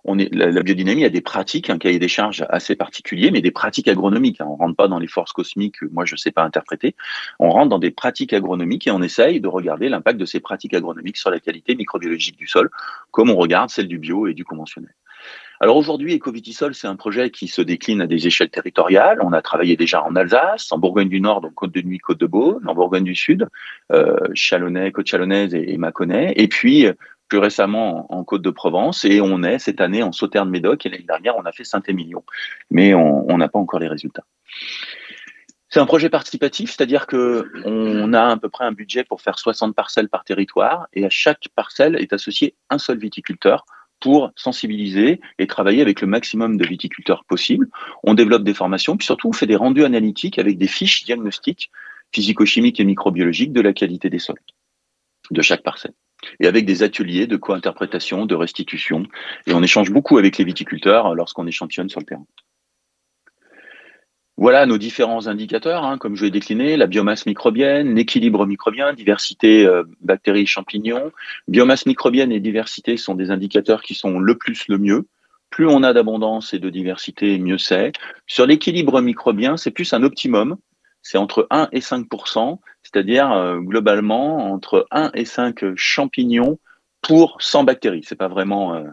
la biodynamie a des pratiques, un cahier des charges assez particulier, mais des pratiques agronomiques. On ne rentre pas dans les forces cosmiques, moi je ne sais pas interpréter. On rentre dans des pratiques agronomiques et on essaye de regarder l'impact de ces pratiques agronomiques sur la qualité microbiologique du sol, comme on regarde celle du bio et du conventionnel. Alors aujourd'hui, Ecovitisol, c'est un projet qui se décline à des échelles territoriales. On a travaillé déjà en Alsace, en Bourgogne du Nord, donc Côte de Nuit, Côte de Beaune, en Bourgogne du Sud, Chalonnais, Côte Chalonnaise et Mâconnais, et puis plus récemment en Côte de Provence, et on est cette année en Sauternes-Médoc, et l'année dernière on a fait Saint-Émilion, mais on n'a pas encore les résultats. C'est un projet participatif, c'est-à-dire que on a à peu près un budget pour faire 60 parcelles par territoire, et à chaque parcelle est associé un seul viticulteur pour sensibiliser et travailler avec le maximum de viticulteurs possible. On développe des formations, puis surtout on fait des rendus analytiques avec des fiches diagnostiques physico-chimiques et microbiologiques de la qualité des sols de chaque parcelle. Et avec des ateliers de co-interprétation, de restitution. Et on échange beaucoup avec les viticulteurs lorsqu'on échantillonne sur le terrain. Voilà nos différents indicateurs, comme je l'ai décliné, la biomasse microbienne, l'équilibre microbien, diversité bactéries, champignons. Biomasse microbienne et diversité sont des indicateurs qui sont le plus, le mieux. Plus on a d'abondance et de diversité, mieux c'est. Sur l'équilibre microbien, c'est plus un optimum. C'est entre 1 et 5%, c'est-à-dire globalement entre 1 et 5 champignons pour 100 bactéries. C'est pas vraiment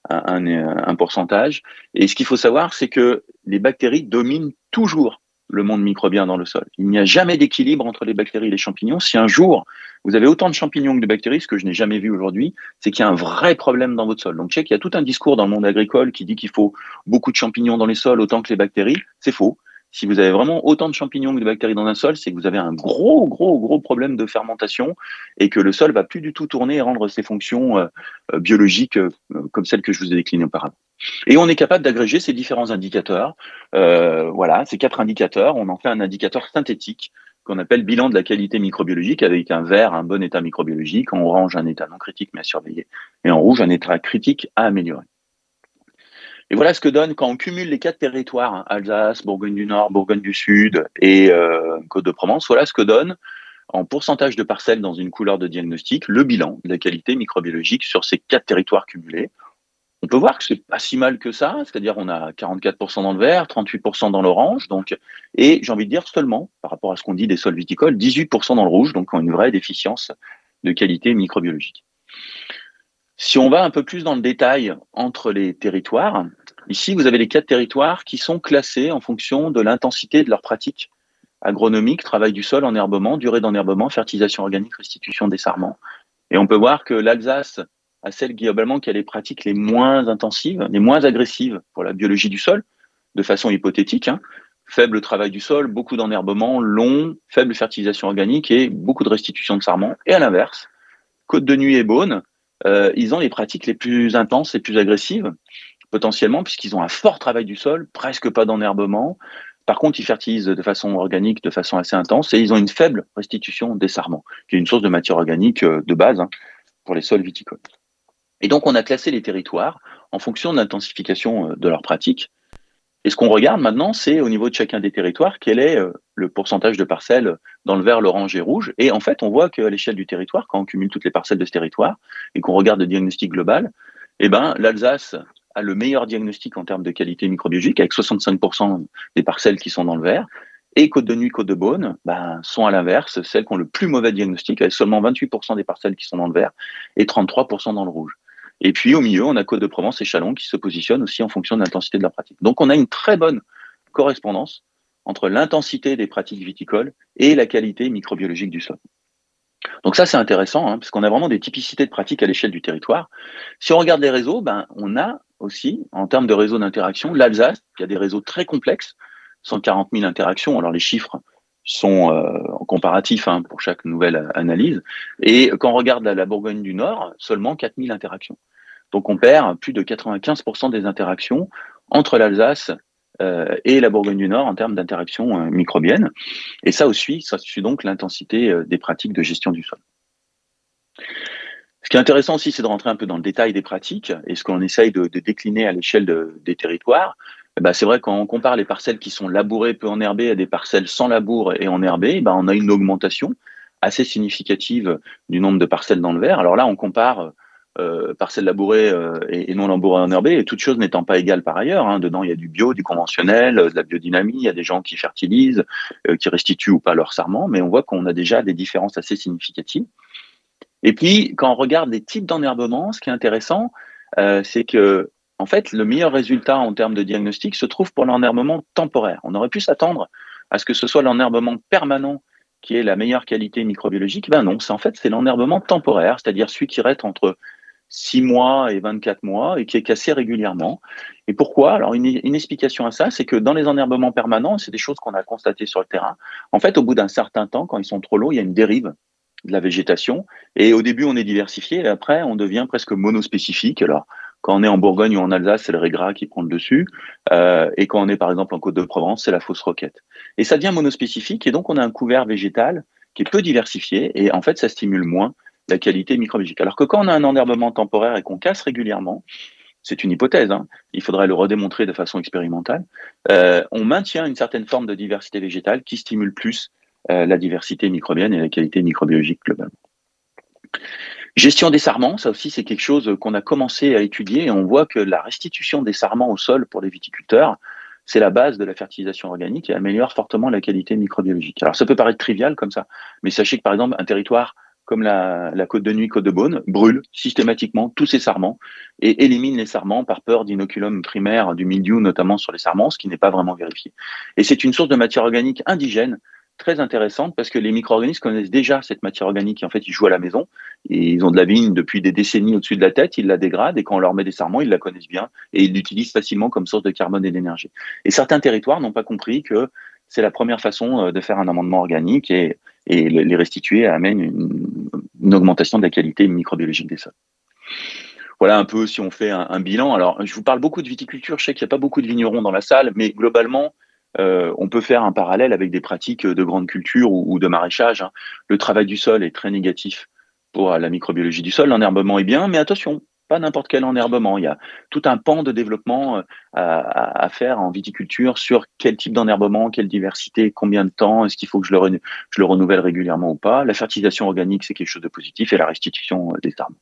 un pourcentage. Et ce qu'il faut savoir, c'est que les bactéries dominent toujours le monde microbien dans le sol. Il n'y a jamais d'équilibre entre les bactéries et les champignons. Si un jour vous avez autant de champignons que de bactéries, ce que je n'ai jamais vu aujourd'hui, c'est qu'il y a un vrai problème dans votre sol. Donc, je sais qu'il y a tout un discours dans le monde agricole qui dit qu'il faut beaucoup de champignons dans les sols autant que les bactéries. C'est faux. Si vous avez vraiment autant de champignons que de bactéries dans un sol, c'est que vous avez un gros problème de fermentation et que le sol va plus du tout tourner et rendre ses fonctions biologiques comme celles que je vous ai déclinées auparavant. Et on est capable d'agréger ces différents indicateurs. Voilà, ces 4 indicateurs, on en fait un indicateur synthétique qu'on appelle bilan de la qualité microbiologique, avec un vert, un bon état microbiologique, en orange, un état non critique mais à surveiller, et en rouge, un état critique à améliorer. Et voilà ce que donne quand on cumule les 4 territoires, hein, Alsace, Bourgogne du Nord, Bourgogne du Sud et Côte-de-Provence, voilà ce que donne en pourcentage de parcelles dans une couleur de diagnostic le bilan de la qualité microbiologique sur ces 4 territoires cumulés. On peut voir que c'est pas si mal que ça, c'est-à-dire on a 44% dans le vert, 38% dans l'orange, donc, et j'ai envie de dire seulement, par rapport à ce qu'on dit des sols viticoles, 18% dans le rouge, donc une vraie déficience de qualité microbiologique. Si on va un peu plus dans le détail entre les territoires, ici vous avez les 4 territoires qui sont classés en fonction de l'intensité de leur pratique agronomique, travail du sol, enherbement, durée d'enherbement, fertilisation organique, restitution des sarments. Et on peut voir que l'Alsace a celle globalement qui a les pratiques les moins intensives, les moins agressives pour la biologie du sol, de façon hypothétique. Hein. Faible travail du sol, beaucoup d'enherbement, long, faible fertilisation organique et beaucoup de restitution de sarments. Et à l'inverse, Côte de Nuit et Beaune, ils ont les pratiques les plus intenses et plus agressives, potentiellement, puisqu'ils ont un fort travail du sol, presque pas d'enherbement. Par contre, ils fertilisent de façon organique, de façon assez intense, et ils ont une faible restitution des sarments, qui est une source de matière organique de base hein, pour les sols viticoles. Et donc, on a classé les territoires en fonction de l'intensification de leurs pratiques. Et ce qu'on regarde maintenant, c'est au niveau de chacun des territoires, quel est le pourcentage de parcelles dans le vert, l'orange et rouge. Et en fait, on voit qu'à l'échelle du territoire, quand on cumule toutes les parcelles de ce territoire et qu'on regarde le diagnostic global, eh ben, l'Alsace a le meilleur diagnostic en termes de qualité microbiologique, avec 65% des parcelles qui sont dans le vert. Et Côte de Nuit, Côte de Beaune sont à l'inverse, celles qui ont le plus mauvais diagnostic, avec seulement 28% des parcelles qui sont dans le vert et 33% dans le rouge. Et puis au milieu, on a Côte-de-Provence et Châlons qui se positionnent aussi en fonction de l'intensité de leur pratique. Donc on a une très bonne correspondance entre l'intensité des pratiques viticoles et la qualité microbiologique du sol. Donc ça, c'est intéressant, hein, parce qu'on a vraiment des typicités de pratiques à l'échelle du territoire. Si on regarde les réseaux, on a aussi, en termes de réseaux d'interaction, l'Alsace, qui a des réseaux très complexes, 140 000 interactions. Alors les chiffres sont comparatifs hein, pour chaque nouvelle analyse. Et quand on regarde la Bourgogne du Nord, seulement 4 000 interactions. Donc on perd plus de 95% des interactions entre l'Alsace et la Bourgogne du Nord en termes d'interaction microbienne. Et ça suit donc l'intensité des pratiques de gestion du sol. Ce qui est intéressant aussi, c'est de rentrer un peu dans le détail des pratiques et ce qu'on essaye de décliner à l'échelle des territoires. C'est vrai, quand on compare les parcelles qui sont labourées, peu enherbées, à des parcelles sans labour et enherbées, on a une augmentation assez significative du nombre de parcelles dans le vert. Alors là, on compare parcelles labourées et non labourées enherbées, et toutes choses n'étant pas égales par ailleurs. Hein. Dedans, il y a du bio, du conventionnel, de la biodynamie, il y a des gens qui fertilisent, qui restituent ou pas leurs sarments, mais on voit qu'on a déjà des différences assez significatives. Et puis, quand on regarde les types d'enherbement, ce qui est intéressant, c'est que en fait, le meilleur résultat en termes de diagnostic se trouve pour l'enherbement temporaire. On aurait pu s'attendre à ce que ce soit l'enherbement permanent qui est la meilleure qualité microbiologique. Non, c'est l'enherbement temporaire, c'est-à-dire celui qui reste entre 6 mois et 24 mois et qui est cassé régulièrement. Et pourquoi? Alors, une explication à ça, c'est que dans les enherbements permanents, c'est des choses qu'on a constatées sur le terrain. En fait, au bout d'un certain temps, quand ils sont trop longs, il y a une dérive de la végétation. Et au début, on est diversifié et après, on devient presque monospécifique. Alors, quand on est en Bourgogne ou en Alsace, c'est le régras qui prend le dessus. Et quand on est, par exemple, en Côte-de-Provence, c'est la fausse roquette. Et ça devient monospécifique et donc on a un couvert végétal qui est peu diversifié et en fait, ça stimule moins la qualité microbiologique. Alors que quand on a un enherbement temporaire et qu'on casse régulièrement, c'est une hypothèse, hein, il faudrait le redémontrer de façon expérimentale, on maintient une certaine forme de diversité végétale qui stimule plus la diversité microbienne et la qualité microbiologique globale. Gestion des sarments, ça aussi c'est quelque chose qu'on a commencé à étudier et on voit que la restitution des sarments au sol pour les viticulteurs, c'est la base de la fertilisation organique et améliore fortement la qualité microbiologique. Alors ça peut paraître trivial comme ça, mais sachez que par exemple un territoire comme la côte de nuit, côte de Beaune, brûle systématiquement tous ses sarments et élimine les sarments par peur d'inoculum primaire du mildiou, notamment sur les sarments, ce qui n'est pas vraiment vérifié. Et c'est une source de matière organique indigène très intéressante parce que les micro-organismes connaissent déjà cette matière organique et en fait ils jouent à la maison et ils ont de la vigne depuis des décennies au-dessus de la tête, ils la dégradent et quand on leur met des sarments, ils la connaissent bien et ils l'utilisent facilement comme source de carbone et d'énergie. Et certains territoires n'ont pas compris que c'est la première façon de faire un amendement organique et les restituer amène une augmentation de la qualité microbiologique des sols. Voilà un peu si on fait un bilan. Alors, je vous parle beaucoup de viticulture, je sais qu'il n'y a pas beaucoup de vignerons dans la salle, mais globalement, on peut faire un parallèle avec des pratiques de grande culture ou de maraîchage. Hein. Le travail du sol est très négatif pour la microbiologie du sol. L'enherbement est bien, mais attention, pas n'importe quel enherbement. Il y a tout un pan de développement à faire en viticulture sur quel type d'enherbement, quelle diversité, combien de temps, est-ce qu'il faut que je le renouvelle régulièrement ou pas. La fertilisation organique, c'est quelque chose de positif et la restitution des arbres.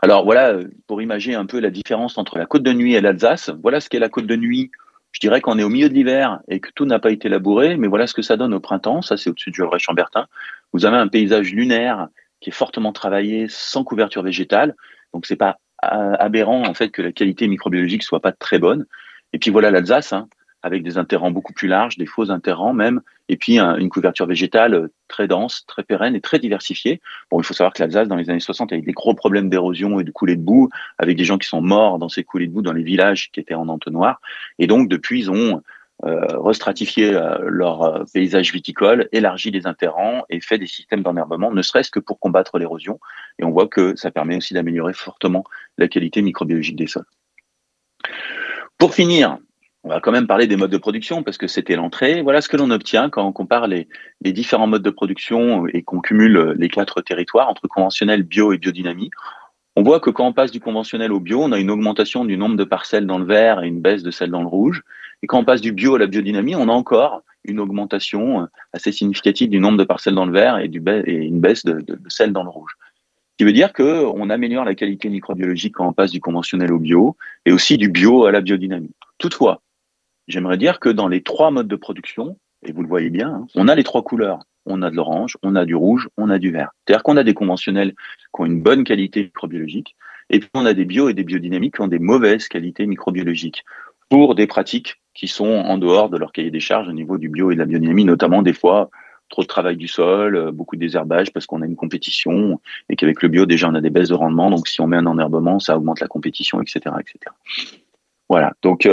Alors voilà, pour imaginer un peu la différence entre la côte de nuit et l'Alsace, voilà ce qu'est la côte de nuit. Je dirais qu'on est au milieu de l'hiver et que tout n'a pas été labouré, mais voilà ce que ça donne au printemps. Ça, c'est au-dessus du Gevrey-Chambertin. Vous avez un paysage lunaire qui est fortement travaillé, sans couverture végétale. Donc, c'est pas aberrant, en fait, que la qualité microbiologique soit pas très bonne. Et puis voilà l'Alsace, hein, avec des interrants beaucoup plus larges, des faux interrants même, et puis une couverture végétale très dense, très pérenne et très diversifiée. Bon, il faut savoir que l'Alsace, dans les années 60, avait des gros problèmes d'érosion et de coulées de boue, avec des gens qui sont morts dans ces coulées de boue dans les villages qui étaient en entonnoir. Et donc, depuis, ils ont restratifié leur paysage viticole, élargi les interrants et fait des systèmes d'enherbement, ne serait-ce que pour combattre l'érosion. Et on voit que ça permet aussi d'améliorer fortement la qualité microbiologique des sols. Pour finir, on va quand même parler des modes de production parce que c'était l'entrée. Voilà ce que l'on obtient quand on compare les différents modes de production et qu'on cumule les 4 territoires entre conventionnel, bio et biodynamie. On voit que quand on passe du conventionnel au bio, on a une augmentation du nombre de parcelles dans le vert et une baisse de celles dans le rouge. Et quand on passe du bio à la biodynamie, on a encore une augmentation assez significative du nombre de parcelles dans le vert et une baisse de celles dans le rouge. Ce qui veut dire qu'on améliore la qualité microbiologique quand on passe du conventionnel au bio et aussi du bio à la biodynamie. Toutefois, j'aimerais dire que dans les 3 modes de production, et vous le voyez bien, hein, on a les 3 couleurs. On a de l'orange, on a du rouge, on a du vert. C'est-à-dire qu'on a des conventionnels qui ont une bonne qualité microbiologique, et puis on a des bio et des biodynamiques qui ont des mauvaises qualités microbiologiques pour des pratiques qui sont en dehors de leur cahier des charges au niveau du bio et de la biodynamie, notamment des fois trop de travail du sol, beaucoup de désherbage parce qu'on a une compétition et qu'avec le bio déjà on a des baisses de rendement, donc si on met un enherbement, ça augmente la compétition, etc., etc. Voilà. Donc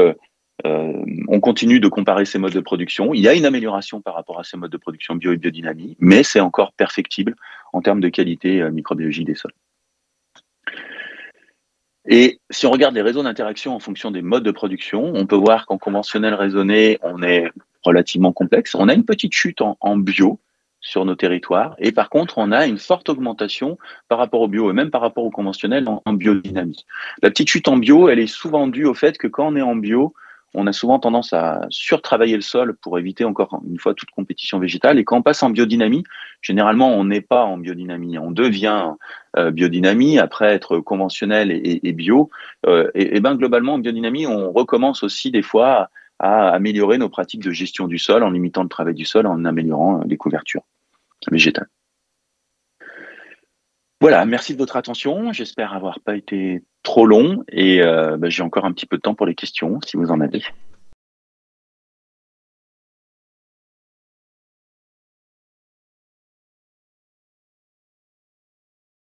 on continue de comparer ces modes de production. Il y a une amélioration par rapport à ces modes de production bio et biodynamie, mais c'est encore perfectible en termes de qualité microbiologique des sols. Et si on regarde les réseaux d'interaction en fonction des modes de production, on peut voir qu'en conventionnel raisonné, on est relativement complexe. On a une petite chute en bio sur nos territoires, et par contre, on a une forte augmentation par rapport au bio et même par rapport au conventionnel en biodynamie. La petite chute en bio, elle est souvent due au fait que quand on est en bio, on a souvent tendance à surtravailler le sol pour éviter encore une fois toute compétition végétale. Et quand on passe en biodynamie, généralement, on n'est pas en biodynamie. On devient biodynamie après être conventionnel et bio. Et ben globalement, en biodynamie, on recommence aussi des fois à améliorer nos pratiques de gestion du sol en limitant le travail du sol, en améliorant les couvertures végétales. Voilà, merci de votre attention. J'espère avoir pas été trop long et j'ai encore un petit peu de temps pour les questions si vous en avez.